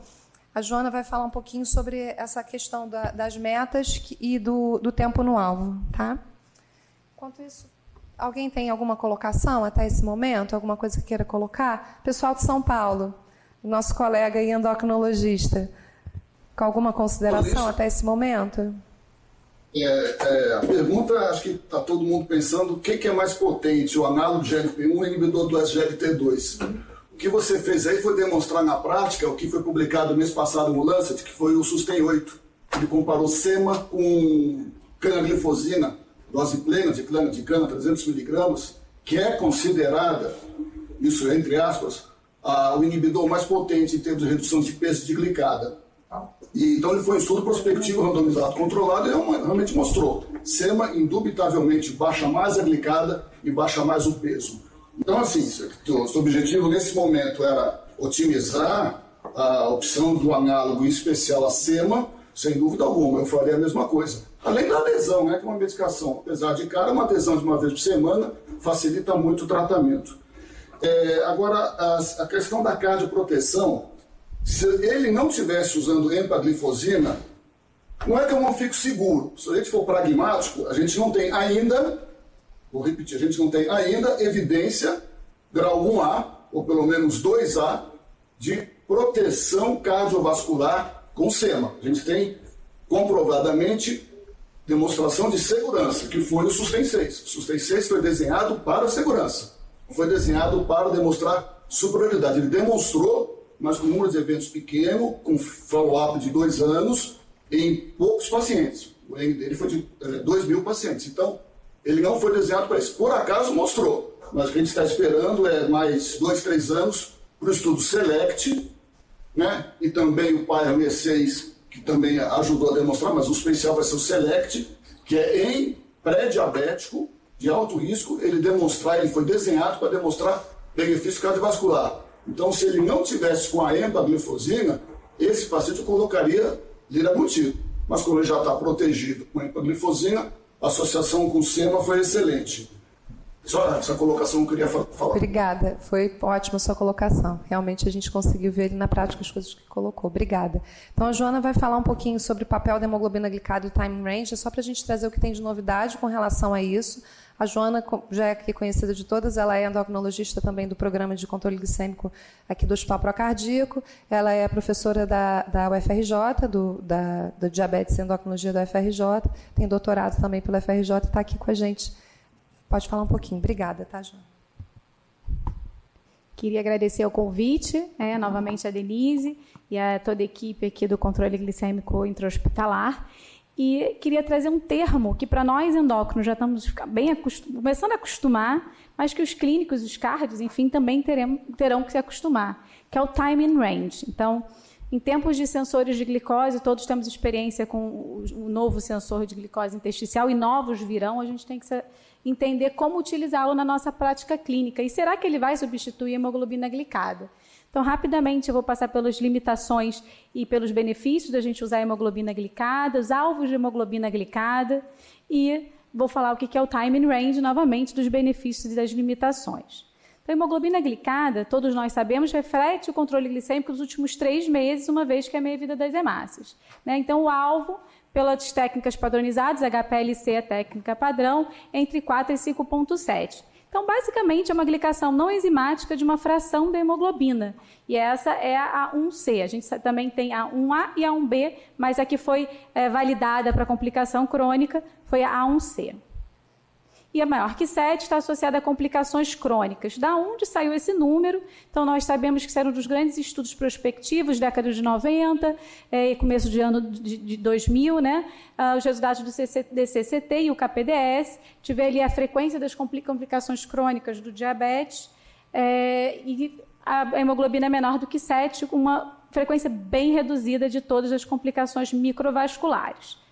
A Joana vai falar um pouquinho sobre essa questão das metas e do tempo no alvo, tá? Enquanto isso, alguém tem alguma colocação até esse momento? Alguma coisa que queira colocar? Pessoal de São Paulo, nosso colega e endocrinologista, com alguma consideração até esse momento? A pergunta, acho que está todo mundo pensando, o que é mais potente, o análogo GLP-1 ou o inibidor do SGLT2? O que você fez aí foi demonstrar na prática o que foi publicado mês passado no Lancet, que foi o Sustain 8. Ele comparou sema com canaglifosina, dose plena de cana, 300 miligramas, que é considerada, isso entre aspas, o inibidor mais potente em termos de redução de peso de glicada. E, então ele foi um estudo prospectivo, randomizado, controlado, e realmente mostrou. Sema, indubitavelmente, baixa mais a glicada e baixa mais o peso. Então, assim, o objetivo nesse momento era otimizar a opção do análogo, em especial a sema, sem dúvida alguma, eu faria a mesma coisa. Além da adesão, né, que é uma medicação, apesar de cara, uma adesão de uma vez por semana facilita muito o tratamento. Agora, a questão da cardioproteção, se ele não estivesse usando empaglifosina, não é que eu não fico seguro. Se a gente for pragmático, a gente não tem ainda, vou repetir, a gente não tem ainda evidência, grau 1A, ou pelo menos 2A, de proteção cardiovascular com sema. A gente tem comprovadamente demonstração de segurança, que foi o Sustain 6. O Sustain 6 foi desenhado para a segurança, foi desenhado para demonstrar superioridade. Ele demonstrou, mas com número de eventos pequeno, com follow-up de 2 anos, em poucos pacientes. O N dele foi de 2.000 pacientes. Então, ele não foi desenhado para isso. Por acaso mostrou, mas o que a gente está esperando é mais 2, 3 anos para o estudo SELECT, né? E também o Pioneer 6, que também ajudou a demonstrar, mas o especial vai ser o SELECT, que é em pré-diabético, de alto risco, ele foi desenhado para demonstrar benefício cardiovascular. Então, se ele não tivesse com a empaglifosina, esse paciente eu colocaria liraglutida. Mas como ele já está protegido com a empaglifosina, a associação com sema foi excelente. Só essa colocação eu queria falar. Obrigada, foi ótima a sua colocação. Realmente a gente conseguiu ver na prática as coisas que colocou. Obrigada. Então a Joana vai falar um pouquinho sobre o papel da hemoglobina glicada e o time range, só para a gente trazer o que tem de novidade com relação a isso. A Joana já é aqui conhecida de todas, ela é endocrinologista também do programa de controle glicêmico aqui do Hospital Procardíaco, ela é professora da UFRJ, do Diabetes e Endocrinologia da UFRJ, tem doutorado também pela UFRJ e está aqui com a gente. Pode falar um pouquinho. Obrigada, tá, Joana? Queria agradecer o convite, novamente a Denise e a toda a equipe aqui do controle glicêmico intra-hospitalar. E queria trazer um termo que, para nós endócrinos, já estamos começando a acostumar, mas que os clínicos, os cardios, enfim, também terão que se acostumar, que é o time in range. Então, em tempos de sensores de glicose, todos temos experiência com o novo sensor de glicose intersticial e novos virão, a gente tem que entender como utilizá-lo na nossa prática clínica. E será que ele vai substituir a hemoglobina glicada? Então, rapidamente, eu vou passar pelas limitações e pelos benefícios da gente usar a hemoglobina glicada, os alvos de hemoglobina glicada, e vou falar o que é o time in range, novamente, dos benefícios e das limitações. Então, a hemoglobina glicada, todos nós sabemos, reflete o controle glicêmico dos últimos 3 meses, uma vez que é a meia-vida das hemácias. Então, o alvo, pelas técnicas padronizadas, HPLC é a técnica padrão, entre 4 e 5,7. Então, basicamente, é uma glicação não enzimática de uma fração da hemoglobina. E essa é a A1C. A gente também tem a A1A e a A1B, mas a que foi validada para complicação crônica foi a A1C. E a maior que 7 está associada a complicações crônicas. Da onde saiu esse número? Então, nós sabemos que isso era um dos grandes estudos prospectivos, década de 90 e começo de ano de 2000, né? Os resultados do DCCT e o KPDS, tive ali a frequência das complicações crônicas do diabetes e a hemoglobina é menor do que 7, com uma frequência bem reduzida de todas as complicações microvasculares.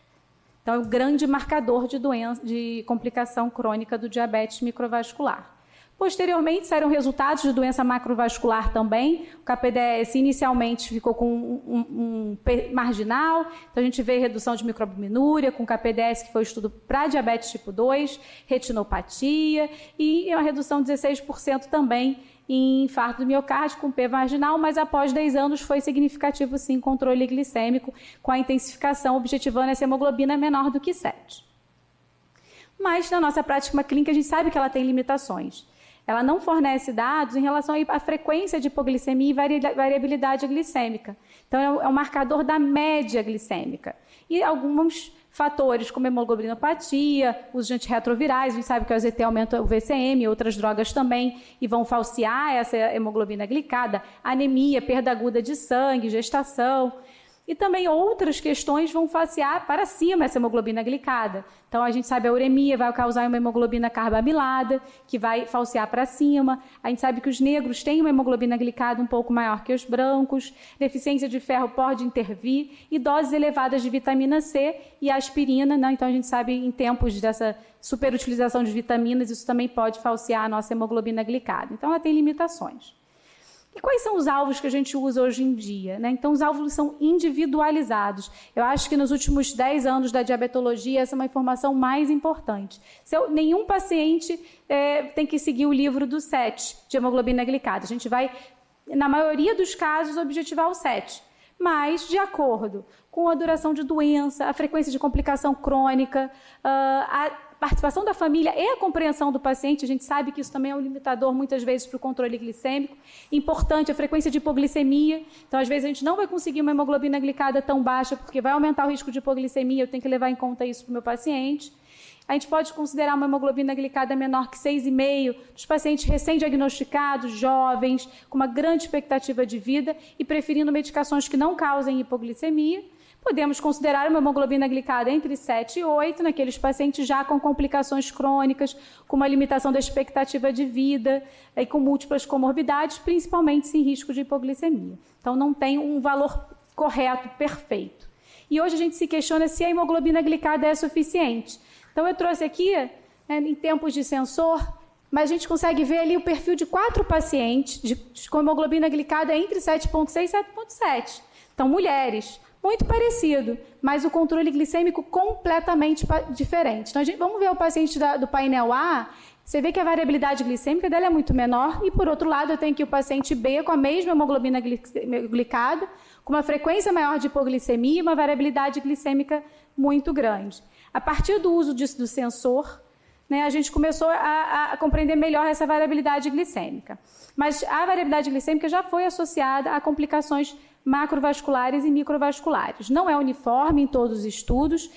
Então, é o grande marcador de complicação crônica do diabetes microvascular. Posteriormente, saíram resultados de doença macrovascular também. O KPDS inicialmente ficou com um marginal, então a gente vê redução de microalbuminúria, com o KPDS, que foi o estudo para diabetes tipo 2, retinopatia, e uma redução de 16% também em infarto do miocárdio com P marginal, mas após 10 anos foi significativo sim controle glicêmico com a intensificação objetivando essa hemoglobina menor do que 7. Mas na nossa prática clínica a gente sabe que ela tem limitações. Ela não fornece dados em relação à frequência de hipoglicemia e variabilidade glicêmica. Então é um marcador da média glicêmica. E alguns fatores como hemoglobinopatia, uso de antirretrovirais, a gente sabe que o AZT aumenta o VCM, outras drogas também, e vão falsear essa hemoglobina glicada, anemia, perda aguda de sangue, gestação. E também outras questões vão falsear para cima essa hemoglobina glicada. Então, a gente sabe a uremia vai causar uma hemoglobina carbamilada, que vai falsear para cima. A gente sabe que os negros têm uma hemoglobina glicada um pouco maior que os brancos. Deficiência de ferro pode intervir. E doses elevadas de vitamina C e aspirina, né? Então, a gente sabe em tempos dessa superutilização de vitaminas, isso também pode falsear a nossa hemoglobina glicada. Então, ela tem limitações. E quais são os alvos que a gente usa hoje em dia, né? Então, os alvos são individualizados. Eu acho que nos últimos 10 anos da diabetologia, essa é uma informação mais importante. Nenhum paciente tem que seguir o livro do SET, de hemoglobina glicada. A gente vai, na maioria dos casos, objetivar o SET. Mas, de acordo com a duração de doença, a frequência de complicação crônica, a participação da família e a compreensão do paciente, a gente sabe que isso também é um limitador, muitas vezes, para o controle glicêmico. Importante a frequência de hipoglicemia. Então, às vezes, a gente não vai conseguir uma hemoglobina glicada tão baixa, porque vai aumentar o risco de hipoglicemia, eu tenho que levar em conta isso para o meu paciente. A gente pode considerar uma hemoglobina glicada menor que 6,5 dos pacientes recém-diagnosticados, jovens, com uma grande expectativa de vida e preferindo medicações que não causem hipoglicemia. Podemos considerar uma hemoglobina glicada entre 7 e 8 naqueles pacientes já com complicações crônicas, com uma limitação da expectativa de vida e com múltiplas comorbidades, principalmente sem risco de hipoglicemia. Então, não tem um valor correto, perfeito. E hoje a gente se questiona se a hemoglobina glicada é suficiente. Então, eu trouxe aqui, em tempos de sensor, mas a gente consegue ver ali o perfil de 4 pacientes com hemoglobina glicada entre 7,6 e 7,7. Então, mulheres. Muito parecido, mas o controle glicêmico completamente diferente. Então, vamos ver o paciente do painel A, você vê que a variabilidade glicêmica dela é muito menor, e por outro lado eu tenho aqui o paciente B com a mesma hemoglobina glicada, com uma frequência maior de hipoglicemia e uma variabilidade glicêmica muito grande. A partir do uso do sensor, né, a gente começou a compreender melhor essa variabilidade glicêmica. Mas a variabilidade glicêmica já foi associada a complicações macrovasculares e microvasculares. Não é uniforme em todos os estudos,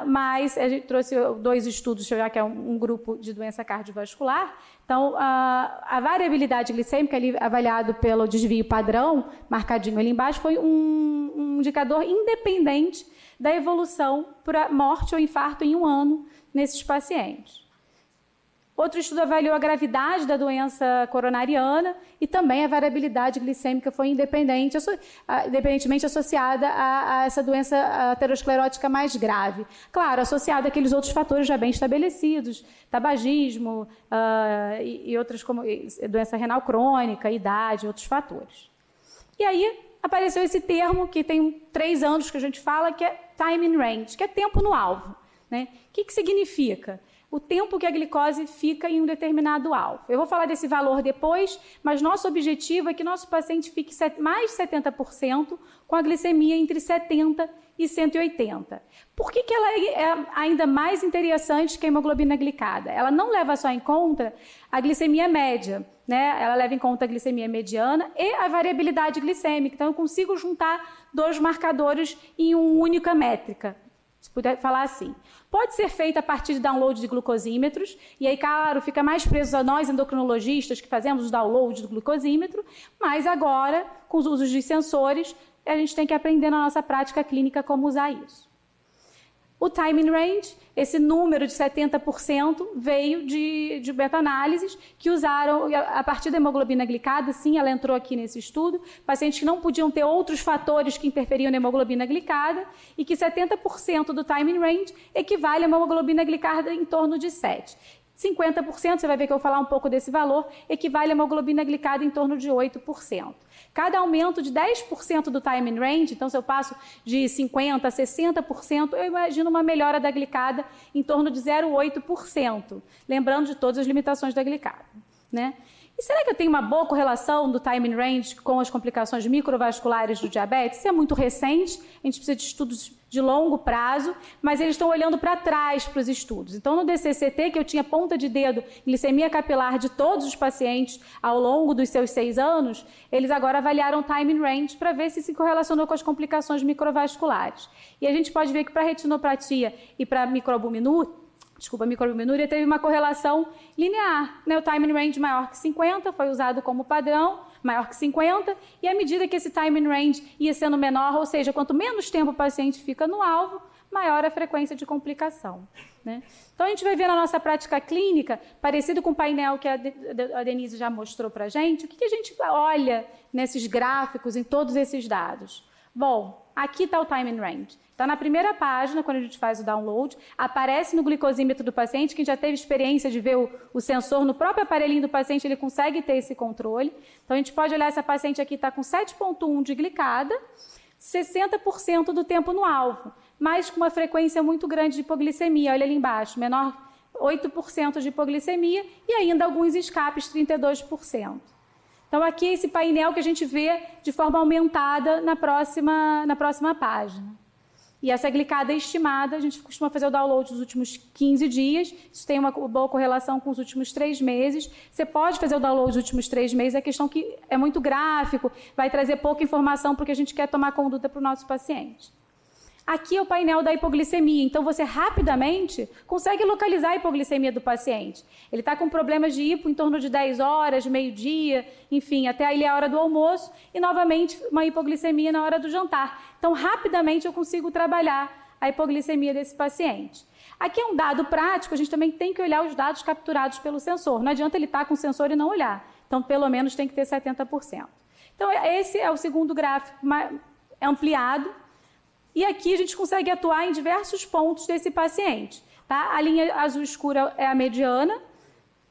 mas a gente trouxe 2 estudos, já que é um grupo de doença cardiovascular. Então, a variabilidade glicêmica, ali, avaliado pelo desvio padrão, marcadinho ali embaixo, foi um indicador independente da evolução para morte ou infarto em 1 ano nesses pacientes. Outro estudo avaliou a gravidade da doença coronariana e também a variabilidade glicêmica foi independentemente associada a essa doença aterosclerótica mais grave. Claro, associada àqueles outros fatores já bem estabelecidos, tabagismo e outras como doença renal crônica, idade, outros fatores. E aí apareceu esse termo que tem 3 anos que a gente fala, que é time in range, que é tempo no alvo, né? O que significa? O tempo que a glicose fica em um determinado alvo. Eu vou falar desse valor depois, mas nosso objetivo é que nosso paciente fique mais de 70% com a glicemia entre 70 e 180. Por que ela é ainda mais interessante que a hemoglobina glicada? Ela não leva só em conta a glicemia média, né? Ela leva em conta a glicemia mediana e a variabilidade glicêmica. Então, eu consigo juntar 2 marcadores em uma única métrica, se puder falar assim. Pode ser feita a partir de download de glucosímetros, e aí, claro, fica mais preso a nós endocrinologistas que fazemos os downloads do glucosímetro, mas agora, com os usos de sensores, a gente tem que aprender na nossa prática clínica como usar isso. O time in range, esse número de 70%, veio de meta-análises que usaram, a partir da hemoglobina glicada, sim, ela entrou aqui nesse estudo, pacientes que não podiam ter outros fatores que interferiam na hemoglobina glicada e que 70% do time in range equivale a uma hemoglobina glicada em torno de 7. 50%, você vai ver que eu vou falar um pouco desse valor, equivale a hemoglobina glicada em torno de 8%. Cada aumento de 10% do time in range, então se eu passo de 50% a 60%, eu imagino uma melhora da glicada em torno de 0,8%, lembrando de todas as limitações da glicada. né? E será que eu tenho uma boa correlação do time in range com as complicações microvasculares do diabetes? Isso é muito recente, a gente precisa de estudos de longo prazo, mas eles estão olhando para trás para os estudos. Então, no DCCT, que eu tinha ponta de dedo, glicemia capilar de todos os pacientes ao longo dos seus 6 anos, eles agora avaliaram time in range para ver se se correlacionou com as complicações microvasculares. E a gente pode ver que para retinopatia e para microalbuminúria teve uma correlação linear, né? O time in range maior que 50 foi usado como padrão, maior que 50, e à medida que esse time in range ia sendo menor, ou seja, quanto menos tempo o paciente fica no alvo, maior a frequência de complicação, né? Então a gente vai ver na nossa prática clínica, parecido com o painel que a Denise já mostrou para a gente, o que a gente olha nesses gráficos, em todos esses dados? Bom, aqui está o time in range. Está na primeira página, quando a gente faz o download, aparece no glicosímetro do paciente, quem já teve experiência de ver o sensor no próprio aparelhinho do paciente, ele consegue ter esse controle. Então, a gente pode olhar, essa paciente aqui está com 7,1 de glicada, 60% do tempo no alvo, mas com uma frequência muito grande de hipoglicemia. Olha ali embaixo, menor 8% de hipoglicemia e ainda alguns escapes, 32%. Então, aqui é esse painel que a gente vê de forma aumentada na próxima página. E essa glicada estimada, a gente costuma fazer o download dos últimos 15 dias, isso tem uma boa correlação com os últimos 3 meses. Você pode fazer o download dos últimos 3 meses, é questão que é muito gráfico, vai trazer pouca informação porque a gente quer tomar conduta para o nosso paciente. Aqui é o painel da hipoglicemia, então você rapidamente consegue localizar a hipoglicemia do paciente. Ele está com problemas de hipo em torno de 10 horas, meio-dia, enfim, até ali a hora do almoço, e novamente uma hipoglicemia na hora do jantar. Então, rapidamente eu consigo trabalhar a hipoglicemia desse paciente. Aqui é um dado prático, a gente também tem que olhar os dados capturados pelo sensor. Não adianta ele estar com o sensor e não olhar. Então, pelo menos tem que ter 70%. Então, esse é o segundo gráfico ampliado. E aqui a gente consegue atuar em diversos pontos desse paciente. Tá? A linha azul escura é a mediana,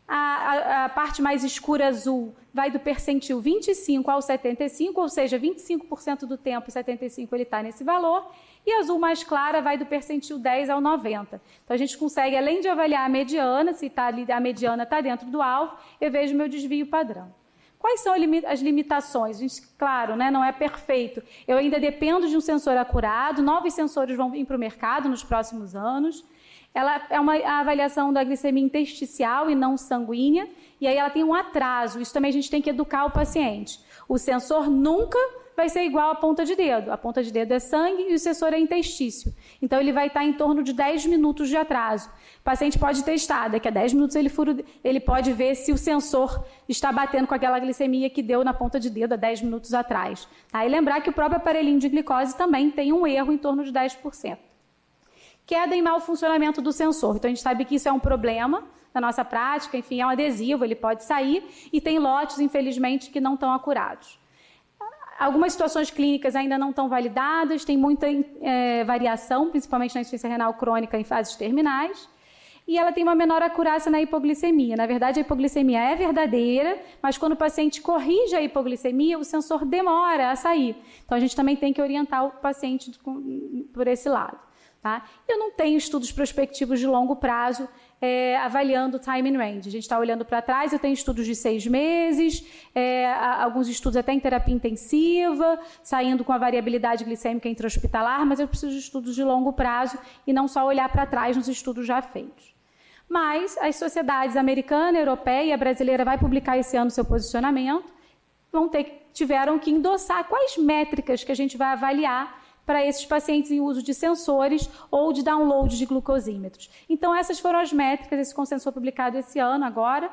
a parte mais escura azul vai do percentil 25 ao 75, ou seja, 25% do tempo, 75 ele está nesse valor, e a azul mais clara vai do percentil 10 ao 90. Então a gente consegue, além de avaliar a mediana, se a mediana está dentro do alvo, eu vejo meu desvio padrão. Quais são as limitações? Claro, né, não é perfeito. Eu ainda dependo de um sensor acurado, novos sensores vão vir para o mercado nos próximos anos. Ela é a avaliação da glicemia intersticial e não sanguínea, e aí ela tem um atraso. Isso também a gente tem que educar o paciente. O sensor nunca vai ser igual à ponta de dedo. A ponta de dedo é sangue e o sensor é interstício. Então, ele vai estar em torno de 10 minutos de atraso. O paciente pode testar, daqui a 10 minutos ele pode ver se o sensor está batendo com aquela glicemia que deu na ponta de dedo há 10 minutos atrás. Tá? E lembrar que o próprio aparelhinho de glicose também tem um erro em torno de 10%. Queda em mau funcionamento do sensor. Então, a gente sabe que isso é um problema na nossa prática, enfim, é um adesivo, ele pode sair, e tem lotes, infelizmente, que não estão acurados. Algumas situações clínicas ainda não estão validadas, tem muita variação, principalmente na insuficiência renal crônica em fases terminais, e ela tem uma menor acurácia na hipoglicemia. Na verdade, a hipoglicemia é verdadeira, mas quando o paciente corrige a hipoglicemia, o sensor demora a sair. Então, a gente também tem que orientar o paciente por esse lado. Tá? Eu não tenho estudos prospectivos de longo prazo avaliando o time in range. A gente está olhando para trás, eu tenho estudos de 6 meses, alguns estudos até em terapia intensiva, saindo com a variabilidade glicêmica intra-hospitalar, mas eu preciso de estudos de longo prazo e não só olhar para trás nos estudos já feitos. Mas as sociedades americana, europeia e a brasileira vai publicar esse ano seu posicionamento, tiveram que endossar quais métricas que a gente vai avaliar para esses pacientes em uso de sensores ou de download de glucosímetros. Então, essas foram as métricas, esse consenso foi publicado esse ano, agora,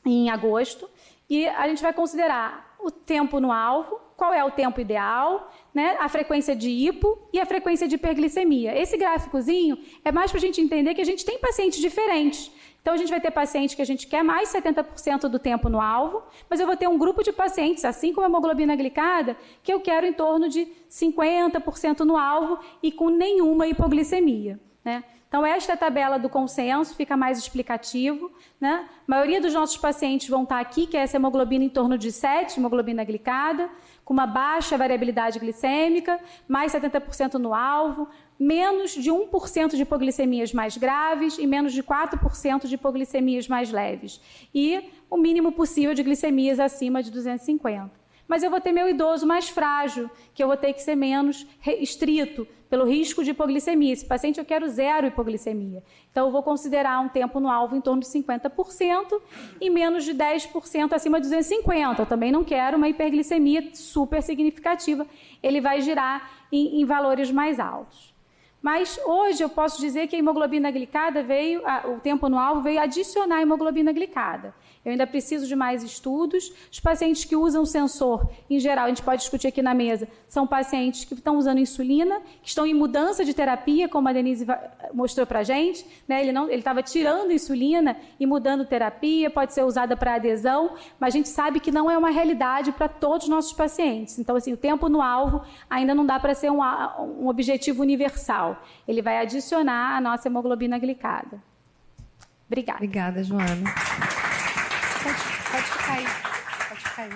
em agosto, e a gente vai considerar o tempo no alvo, qual é o tempo ideal, né, a frequência de hipo e a frequência de hiperglicemia. Esse gráficozinho é mais para a gente entender que a gente tem pacientes diferentes. Então, a gente vai ter pacientes que a gente quer mais 70% do tempo no alvo, mas eu vou ter um grupo de pacientes, assim como a hemoglobina glicada, que eu quero em torno de 50% no alvo e com nenhuma hipoglicemia, né? Então, esta é a tabela do consenso, fica mais explicativo, né? A maioria dos nossos pacientes vão estar aqui, que é essa hemoglobina em torno de 7, hemoglobina glicada, com uma baixa variabilidade glicêmica, mais 70% no alvo, menos de 1% de hipoglicemias mais graves e menos de 4% de hipoglicemias mais leves. E o mínimo possível de glicemias acima de 250. Mas eu vou ter meu idoso mais frágil, que eu vou ter que ser menos restrito pelo risco de hipoglicemia. Esse paciente eu quero 0 hipoglicemia. Então, eu vou considerar um tempo no alvo em torno de 50% e menos de 10% acima de 250. Eu também não quero uma hiperglicemia super significativa. Ele vai girar em valores mais altos. Mas hoje eu posso dizer que a hemoglobina glicada o tempo no alvo veio adicionar a hemoglobina glicada. Eu ainda preciso de mais estudos. Os pacientes que usam sensor, em geral, a gente pode discutir aqui na mesa, são pacientes que estão usando insulina, que estão em mudança de terapia, como a Denise mostrou para a gente, né? Ele estava tirando insulina e mudando terapia, pode ser usada para adesão, mas a gente sabe que não é uma realidade para todos os nossos pacientes. Então, assim, o tempo no alvo ainda não dá para ser um objetivo universal. Ele vai adicionar a nossa hemoglobina glicada. Obrigada. Obrigada, Joana. Pode ficar aí. Pode ficar aí.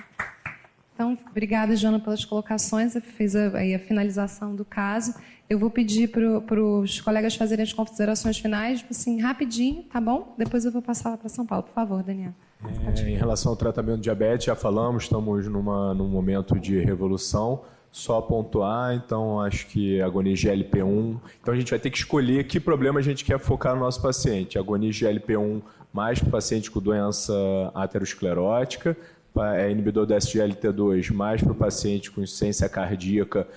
Então, obrigada, Joana, pelas colocações. Você fez a finalização do caso. Eu vou pedir para os colegas fazerem as considerações finais, assim, rapidinho, tá bom? Depois eu vou passar lá para São Paulo. Por favor, Daniel. Em relação ao tratamento de diabetes, já falamos, estamos num momento de revolução. Só pontuar, então, acho que agonia de GLP-1. Então, a gente vai ter que escolher que problema a gente quer focar no nosso paciente. Agonia de GLP-1 mais para o paciente com doença aterosclerótica, inibidor do SGLT2 mais para o paciente com insuficiência cardíaca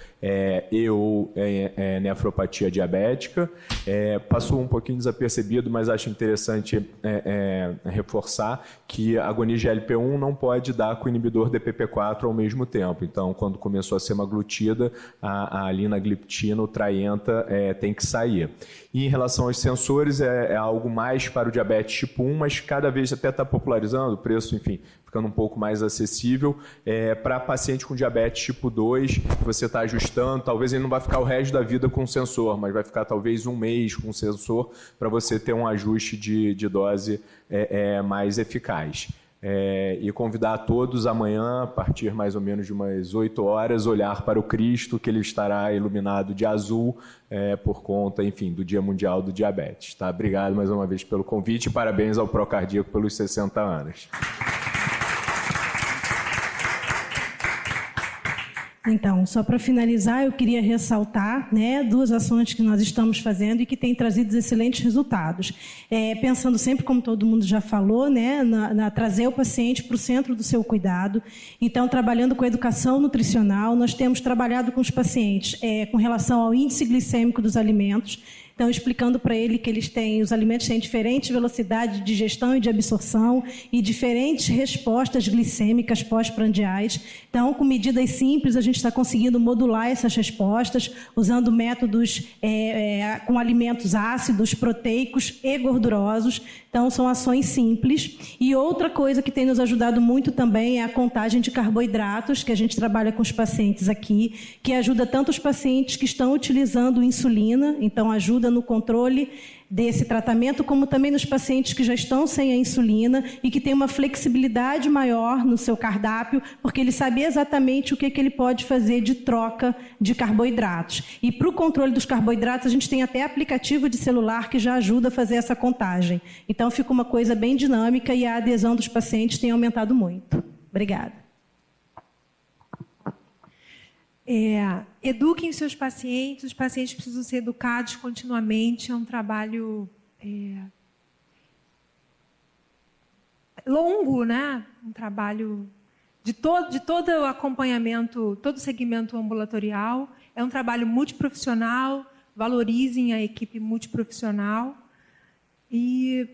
ou nefropatia diabética. Passou um pouquinho desapercebido, mas acho interessante reforçar que a agonia de GLP-1 não pode dar com o inibidor DPP-4 ao mesmo tempo. Então, quando começou a semaglutida, a linagliptina, o Traienta, tem que sair. E em relação aos sensores, é algo mais para o diabetes tipo 1, mas cada vez até está popularizando, o preço, enfim, ficando um pouco mais acessível. Para paciente com diabetes tipo 2, que você está ajustando, talvez ele não vai ficar o resto da vida com o sensor, mas vai ficar talvez um mês com o sensor para você ter um ajuste de dose mais eficaz. E convidar a todos amanhã, a partir mais ou menos de umas 8 horas, olhar para o Cristo, que ele estará iluminado de azul por conta, enfim, do Dia Mundial do Diabetes. Tá? Obrigado mais uma vez pelo convite e parabéns ao Procardíaco pelos 60 anos. Então, só para finalizar, eu queria ressaltar, né, 2 ações que nós estamos fazendo e que têm trazido excelentes resultados. Pensando sempre, como todo mundo já falou, né, na trazer o paciente para o centro do seu cuidado. Então, trabalhando com a educação nutricional, nós temos trabalhado com os pacientes com relação ao índice glicêmico dos alimentos. Então, explicando para ele que os alimentos têm diferentes velocidades de digestão e de absorção e diferentes respostas glicêmicas pós-prandiais. Então, com medidas simples, a gente está conseguindo modular essas respostas, usando métodos com alimentos ácidos, proteicos e gordurosos. Então, são ações simples. E outra coisa que tem nos ajudado muito também é a contagem de carboidratos, que a gente trabalha com os pacientes aqui, que ajuda tanto os pacientes que estão utilizando insulina, então ajuda no controle desse tratamento, como também nos pacientes que já estão sem a insulina e que têm uma flexibilidade maior no seu cardápio, porque ele sabe exatamente o que ele pode fazer de troca de carboidratos. E para o controle dos carboidratos, a gente tem até aplicativo de celular que já ajuda a fazer essa contagem. Então, fica uma coisa bem dinâmica e a adesão dos pacientes tem aumentado muito. Obrigada. Eduquem seus pacientes, os pacientes precisam ser educados continuamente, é um trabalho longo, né? Um trabalho de todo o acompanhamento, todo o segmento ambulatorial, é um trabalho multiprofissional, valorizem a equipe multiprofissional e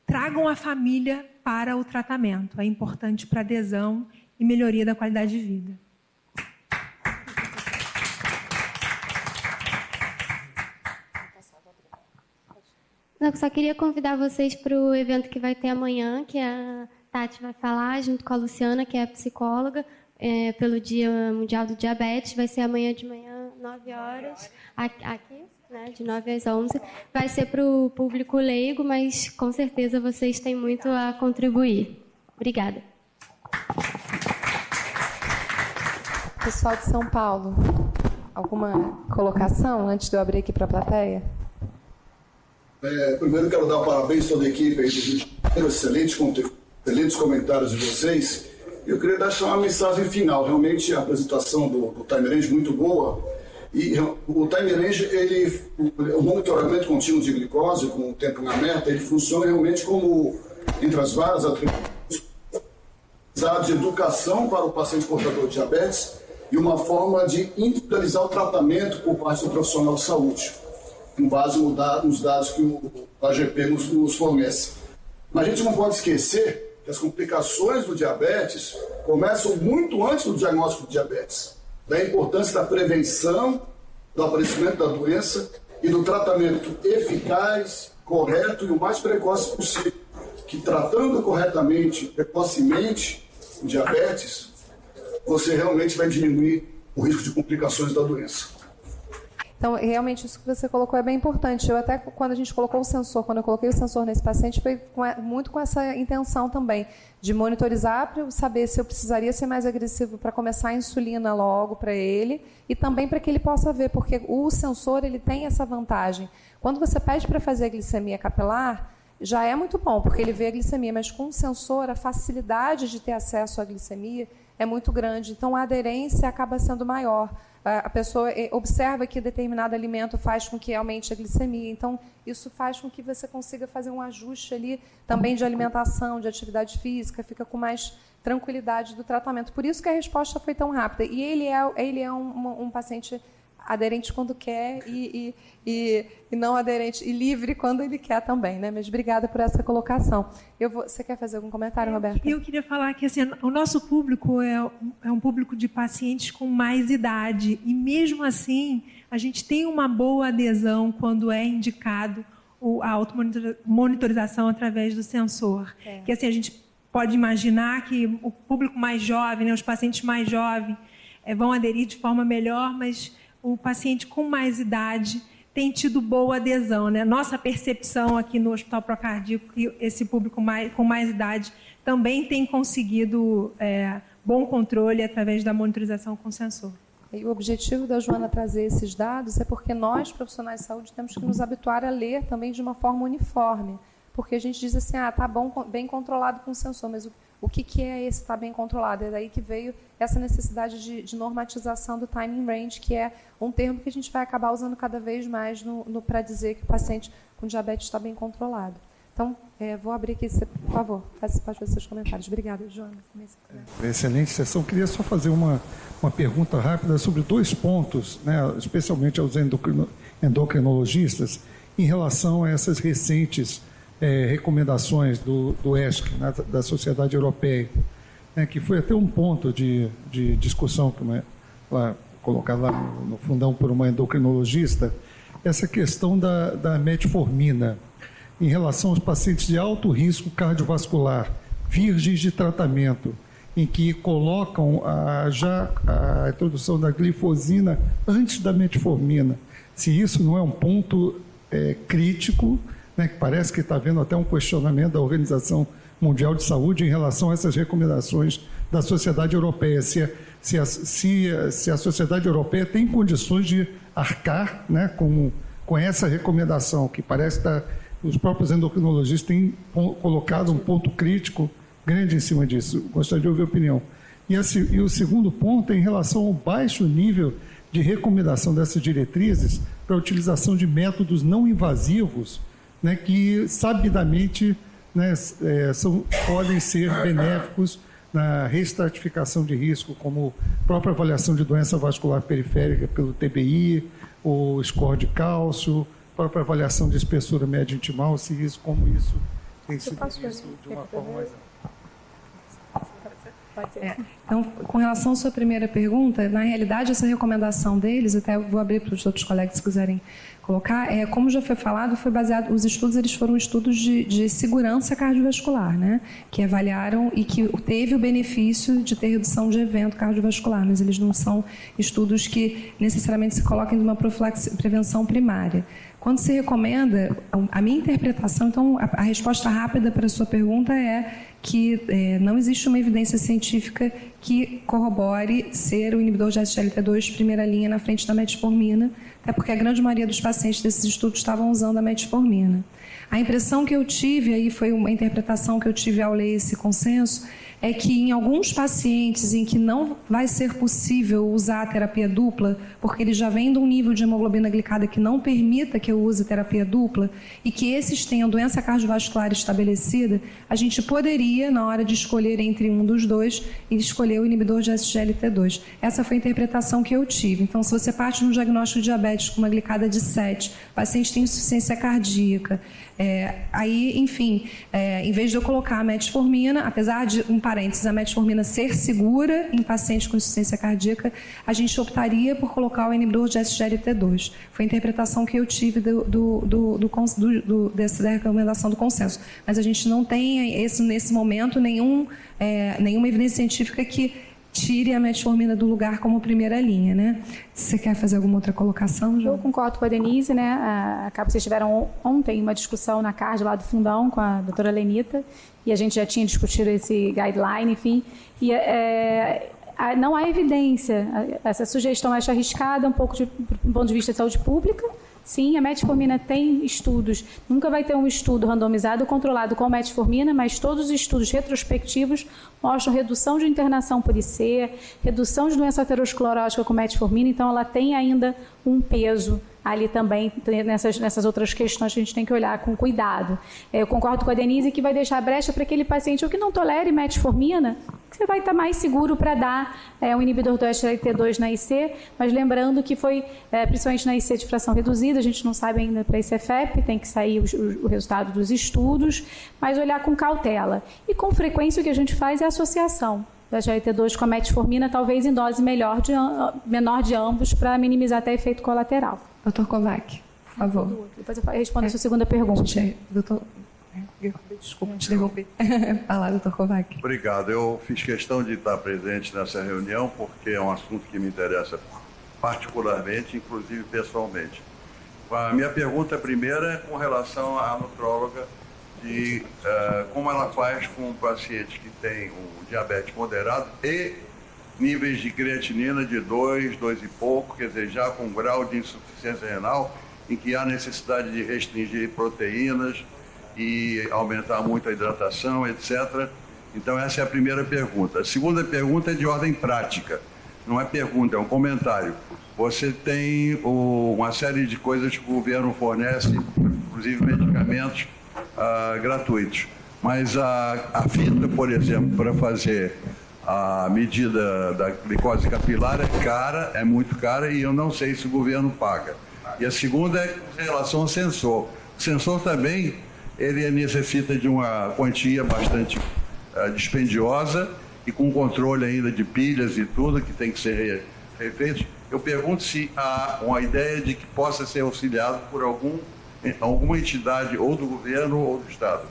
tragam a família para o tratamento, é importante para a adesão e melhoria da qualidade de vida. Eu só queria convidar vocês para o evento que vai ter amanhã, que a Tati vai falar, junto com a Luciana, que é a psicóloga, pelo Dia Mundial do Diabetes. Vai ser amanhã de manhã, 9 horas, aqui, né, de 9 às 11. Vai ser para o público leigo, mas com certeza vocês têm muito a contribuir. Obrigada. Pessoal de São Paulo, alguma colocação antes de eu abrir aqui para a plateia? Primeiro quero dar parabéns a toda a equipe aí do Rio de Janeiro, excelentes comentários de vocês. Eu queria deixar uma mensagem final. Realmente a apresentação do Time Range muito boa. E o Time Range, o monitoramento contínuo de glicose com o tempo na meta, ele funciona realmente como, entre as várias atribuições, de educação para o paciente portador de diabetes e uma forma de individualizar o tratamento por parte do profissional de saúde, com base nos dados que o AGP nos fornece. Mas a gente não pode esquecer que as complicações do diabetes começam muito antes do diagnóstico de diabetes, da importância da prevenção do aparecimento da doença e do tratamento eficaz, correto e o mais precoce possível, que tratando corretamente, precocemente, o diabetes, você realmente vai diminuir o risco de complicações da doença. Então, realmente, isso que você colocou é bem importante. Eu até, quando a gente colocou o sensor, quando eu coloquei o sensor nesse paciente, foi muito com essa intenção também, de monitorizar para eu saber se eu precisaria ser mais agressivo para começar a insulina logo para ele, e também para que ele possa ver, porque o sensor ele tem essa vantagem. Quando você pede para fazer a glicemia capilar, já é muito bom, porque ele vê a glicemia, mas com o sensor, a facilidade de ter acesso à glicemia é muito grande, então a aderência acaba sendo maior. A pessoa observa que determinado alimento faz com que aumente a glicemia, então isso faz com que você consiga fazer um ajuste ali também de alimentação, de atividade física, fica com mais tranquilidade do tratamento. Por isso que a resposta foi tão rápida. E ele é um paciente aderente quando quer e não aderente, e livre quando ele quer também, né? Mas obrigada por essa colocação. Você quer fazer algum comentário, Roberta? Eu queria falar que assim, o nosso público é um público de pacientes com mais idade, e mesmo assim a gente tem uma boa adesão quando é indicado a automonitorização através do sensor. Que assim, a gente pode imaginar que o público mais jovem, né, os pacientes mais jovens vão aderir de forma melhor, mas o paciente com mais idade tem tido boa adesão, né? Nossa percepção aqui no Hospital Procardíaco que esse público com mais idade também tem conseguido bom controle através da monitorização com sensor. E o objetivo da Joana trazer esses dados é porque nós, profissionais de saúde, temos que nos habituar a ler também de uma forma uniforme. Porque a gente diz assim, tá bom, bem controlado com o sensor, mas o que é esse está bem controlado? É daí que veio essa necessidade de normatização do timing range, que é um termo que a gente vai acabar usando cada vez mais para dizer que o paciente com diabetes está bem controlado. Então, vou abrir aqui, por favor, pode fazer seus comentários. Obrigada, Joana. Excelente sessão. Queria só fazer uma pergunta rápida sobre 2 pontos, né, especialmente aos endocrinologistas, em relação a essas recentes recomendações do ESC, né, da Sociedade Europeia, né, que foi até um ponto de discussão colocada lá no fundão por uma endocrinologista, essa questão da metformina em relação aos pacientes de alto risco cardiovascular, virgens de tratamento, em que colocam já a introdução da glifosina antes da metformina. Se isso não é um ponto crítico, né, que parece que está havendo até um questionamento da Organização Mundial de Saúde em relação a essas recomendações da Sociedade Europeia, se a Sociedade Europeia tem condições de arcar, né, com essa recomendação, que parece que os próprios endocrinologistas têm colocado um ponto crítico grande em cima disso. Gostaria de ouvir a opinião. E o segundo ponto é em relação ao baixo nível de recomendação dessas diretrizes para a utilização de métodos não invasivos, né, que sabidamente, né, podem ser benéficos na reestratificação de risco, como a própria avaliação de doença vascular periférica pelo TBI, o score de cálcio, a própria avaliação de espessura média intimal, como isso tem sido visto de uma forma mais ampla. Então, com relação à sua primeira pergunta, na realidade, essa recomendação deles, até vou abrir para os outros colegas se quiserem colocar, como já foi falado, foi baseado, os estudos eles foram estudos de segurança cardiovascular, né? Que avaliaram e que teve o benefício de ter redução de evento cardiovascular, mas eles não são estudos que necessariamente se coloquem numa prevenção primária. Quando se recomenda, a minha interpretação, então, a resposta rápida para a sua pergunta é que não existe uma evidência científica científica que corrobore ser o inibidor de SGLT2 primeira linha na frente da metformina, até porque a grande maioria dos pacientes desses estudos estavam usando a metformina. A impressão que eu tive, aí foi uma interpretação que eu tive ao ler esse consenso, é que em alguns pacientes em que não vai ser possível usar a terapia dupla, porque ele já vem de um nível de hemoglobina glicada que não permita que eu use terapia dupla, e que esses tenham doença cardiovascular estabelecida, a gente poderia, na hora de escolher entre um dos dois, escolher o inibidor de SGLT2. Essa foi a interpretação que eu tive. Então, se você parte de um diagnóstico de diabetes com uma glicada de 7, o paciente tem insuficiência cardíaca, aí, enfim, em vez de eu colocar a metformina, apesar de, um parênteses, a metformina ser segura em pacientes com insuficiência cardíaca, a gente optaria por colocar o inibidor de SGLT2. Foi a interpretação que eu tive dessa recomendação do consenso. Mas a gente não tem, nesse momento, nenhuma evidência científica que tire a metformina do lugar como primeira linha, né? Você quer fazer alguma outra colocação, João? Eu concordo com a Denise, né? Vocês tiveram ontem uma discussão na CARD lá do Fundão com a doutora Lenita, e a gente já tinha discutido esse guideline, enfim, e não há evidência. Essa sugestão acho arriscada, um pouco do ponto de vista de saúde pública. Sim, a metformina tem estudos, nunca vai ter um estudo randomizado controlado com metformina, mas todos os estudos retrospectivos mostram redução de internação por IC, redução de doença aterosclerótica com metformina, então ela tem ainda um peso ali também nessas outras questões que a gente tem que olhar com cuidado. Eu concordo com a Denise que vai deixar brecha para aquele paciente ou que não tolere metformina, que você vai estar mais seguro para dar um inibidor do SGLT2 na IC, mas lembrando que foi, principalmente na IC de fração reduzida, a gente não sabe ainda para ICFEP, tem que sair o resultado dos estudos, mas olhar com cautela. E com frequência o que a gente faz é a associação da SGLT2 com a metformina, talvez em dose menor de ambos, para minimizar até efeito colateral. Dr. Kovac, por favor. Depois eu respondo a sua segunda pergunta. Desculpa, te interrompi. Vai lá, Dr. Kovac. Obrigado. Eu fiz questão de estar presente nessa reunião porque é um assunto que me interessa particularmente, inclusive pessoalmente. A minha pergunta primeira é com relação à nutróloga, de como ela faz com um paciente que tem um diabetes moderado e níveis de creatinina de 2 e pouco, quer dizer, já com grau de insuficiência renal, em que há necessidade de restringir proteínas e aumentar muito a hidratação, etc. Então, essa é a primeira pergunta. A segunda pergunta é de ordem prática. Não é pergunta, é um comentário. Você tem uma série de coisas que o governo fornece, inclusive medicamentos gratuitos. Mas a fita, por exemplo, para fazer a medida da glicose capilar é cara, é muito cara, e eu não sei se o governo paga. E a segunda é em relação ao sensor. O sensor também, ele necessita de uma quantia bastante dispendiosa e com controle ainda de pilhas e tudo que tem que ser refeito. Eu pergunto se há uma ideia de que possa ser auxiliado por alguma entidade ou do governo ou do Estado.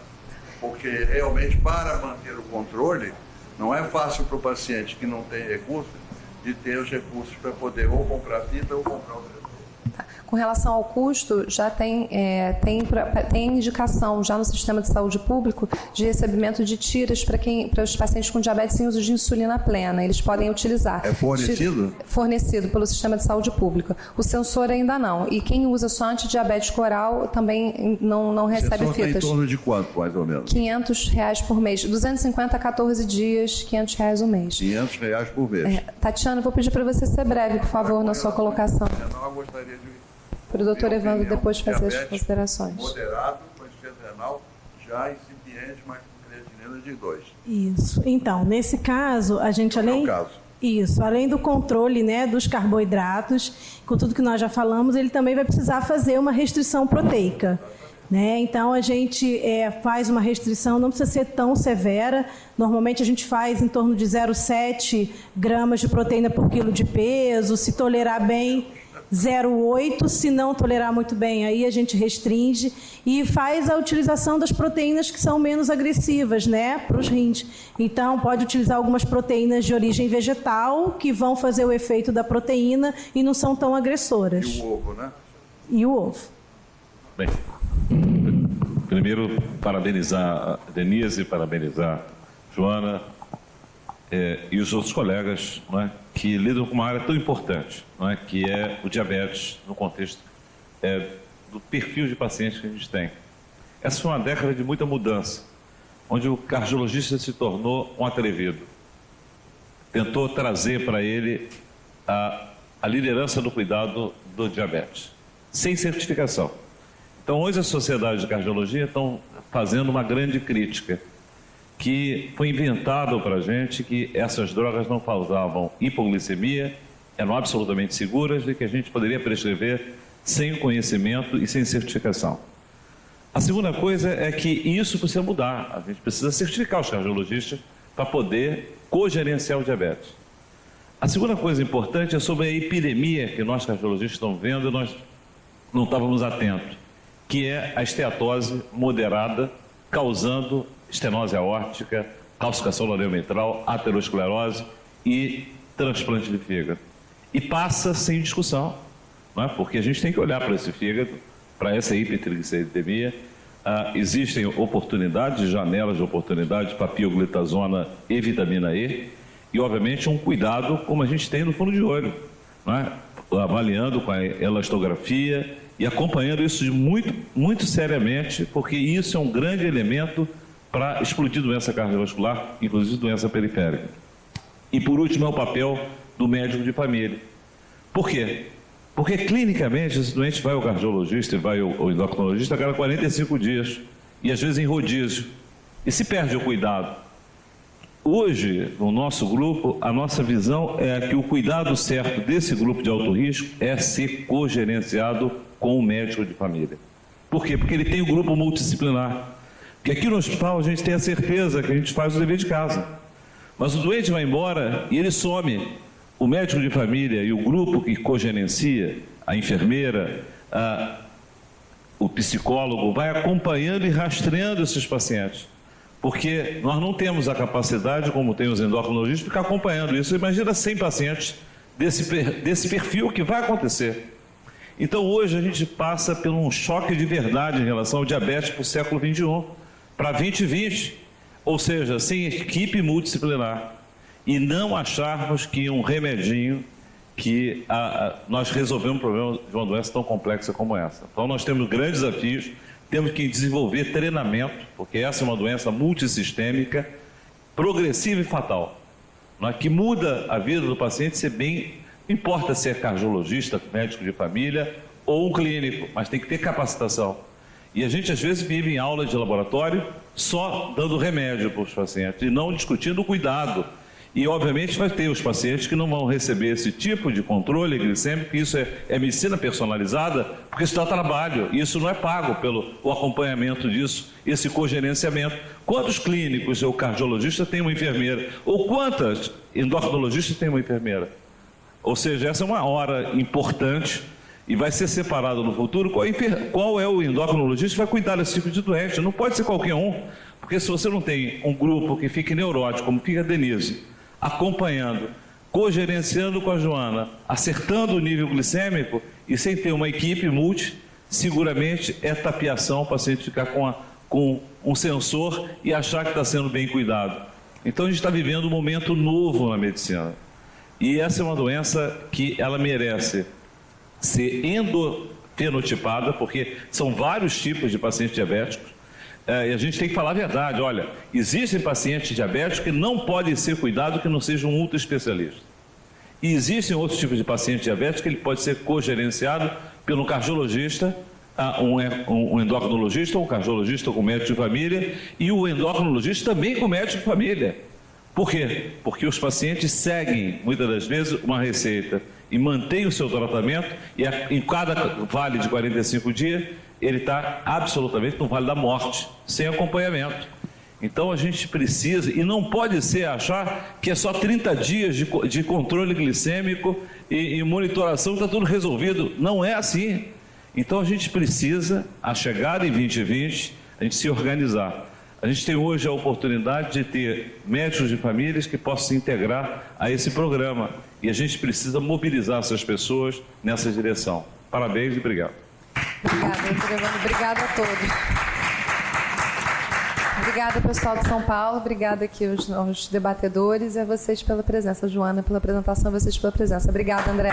Porque realmente, para manter o controle, não é fácil para o paciente que não tem recursos de ter os recursos para poder ou comprar fita ou comprar o sensor. Com relação ao custo, já tem indicação já no sistema de saúde público de recebimento de tiras para os pacientes com diabetes sem uso de insulina plena. Eles podem utilizar. É fornecido? Fornecido pelo sistema de saúde pública. O sensor ainda não. E quem usa só antidiabético oral também não recebe fitas. O sensor está em torno de quanto, mais ou menos? R$500 por mês. 250 a 14 dias, R$500 o mês. R$500 por mês. Tatiana, vou pedir para você ser breve, por favor, na sua colocação. Eu gostaria de... Para o doutor Evandro depois fazer as considerações. Moderado, com insuficiência renal, já incipiente, mas com creatinina de 2. Isso. Então, nesse caso, a gente além do controle, né, dos carboidratos, com tudo que nós já falamos, ele também vai precisar fazer uma restrição proteica. Né? Então, a gente faz uma restrição, não precisa ser tão severa. Normalmente, a gente faz em torno de 0,7 gramas de proteína por quilo de peso. Se tolerar bem, 0,8, se não tolerar muito bem, aí a gente restringe e faz a utilização das proteínas que são menos agressivas, né, para os rins. Então, pode utilizar algumas proteínas de origem vegetal que vão fazer o efeito da proteína e não são tão agressoras. E o ovo, né? E o ovo. Bem, primeiro, parabenizar a Denise, parabenizar a Joana e os outros colegas, não é, que lidam com uma área tão importante, não é, que é o diabetes no contexto do perfil de pacientes que a gente tem. Essa foi uma década de muita mudança, onde o cardiologista se tornou um atrevido. Tentou trazer para ele a liderança do cuidado do diabetes, sem certificação. Então, hoje a Sociedade de Cardiologia estão fazendo uma grande crítica, que foi inventado para a gente que essas drogas não causavam hipoglicemia, eram absolutamente seguras e que a gente poderia prescrever sem conhecimento e sem certificação. A segunda coisa é que isso precisa mudar. A gente precisa certificar os cardiologistas para poder cogerenciar o diabetes. A segunda coisa importante é sobre a epidemia que nós cardiologistas estamos vendo e nós não estávamos atentos, que é a esteatose moderada, causando estenose aórtica, calcificação loreomitral, aterosclerose e transplante de fígado. E passa sem discussão, não é? Porque a gente tem que olhar para esse fígado, para essa hipertrigliceridemia. Existem oportunidades, janelas de oportunidade para pioglitazona e vitamina E, e obviamente um cuidado como a gente tem no fundo de olho, não é? Avaliando com a elastografia e acompanhando isso muito seriamente, porque isso é um grande elemento para explodir doença cardiovascular, inclusive doença periférica. E por último é o papel do médico de família. Por quê? Porque clinicamente esse doente vai ao cardiologista e vai ao endocrinologista a cada 45 dias, e às vezes em rodízio, e se perde o cuidado. Hoje, no nosso grupo, a nossa visão é que o cuidado certo desse grupo de alto risco é ser cogerenciado com o médico de família. Por quê? Porque ele tem o grupo multidisciplinar. Porque aqui no hospital a gente tem a certeza que a gente faz o dever de casa. Mas o doente vai embora e ele some. O médico de família e o grupo que cogerencia, a enfermeira, o psicólogo, vai acompanhando e rastreando esses pacientes. Porque nós não temos a capacidade, como tem os endocrinologistas, de ficar acompanhando isso. Imagina 100 pacientes desse perfil que vai acontecer. Então hoje a gente passa por um choque de verdade em relação ao diabetes para o século XXI, para 2020, ou seja, sem equipe multidisciplinar. E não acharmos que um remedinho que nós resolvemos um problema de uma doença tão complexa como essa. Então nós temos grandes desafios, temos que desenvolver treinamento, porque essa é uma doença multissistêmica, progressiva e fatal, que muda a vida do paciente, não importa se é cardiologista, médico de família ou um clínico, mas tem que ter capacitação. E a gente às vezes vive em aula de laboratório só dando remédio para os pacientes e não discutindo o cuidado. E, obviamente, vai ter os pacientes que não vão receber esse tipo de controle glicêmico, isso é medicina personalizada, porque isso dá trabalho, e isso não é pago pelo acompanhamento disso, esse cogerenciamento. Quantos clínicos ou cardiologistas têm uma enfermeira? Ou quantas endocrinologistas têm uma enfermeira? Ou seja, essa é uma hora importante e vai ser separado no futuro qual é o endocrinologista que vai cuidar desse tipo de doente. Não pode ser qualquer um, porque se você não tem um grupo que fique neurótico, como fica a Denise, acompanhando, cogerenciando com a Joana, acertando o nível glicêmico e sem ter uma equipe seguramente é tapiação o paciente ficar com um sensor e achar que está sendo bem cuidado. Então a gente está vivendo um momento novo na medicina. E essa é uma doença que ela merece ser endofenotipada, porque são vários tipos de pacientes diabéticos. E a gente tem que falar a verdade, olha, existem pacientes diabéticos que não podem ser cuidados que não sejam um ultra especialista. E existem outros tipos de pacientes diabéticos que ele pode ser cogerenciado pelo cardiologista, um endocrinologista, um cardiologista com médico de família e o endocrinologista também com médico de família. Por quê? Porque os pacientes seguem, muitas das vezes, uma receita e mantêm o seu tratamento e em cada vale de 45 dias ele está absolutamente no vale da morte, sem acompanhamento. Então a gente precisa, e não pode ser achar que é só 30 dias de controle glicêmico e monitoração está tudo resolvido. Não é assim. Então a gente precisa, a chegada em 2020, a gente se organizar. A gente tem hoje a oportunidade de ter médicos de famílias que possam se integrar a esse programa. E a gente precisa mobilizar essas pessoas nessa direção. Parabéns e obrigado. Obrigada, doutora Evandro. Obrigada a todos. Obrigada, pessoal de São Paulo. Obrigada aqui aos debatedores e a vocês pela presença. Joana, pela apresentação, a vocês pela presença. Obrigada, André.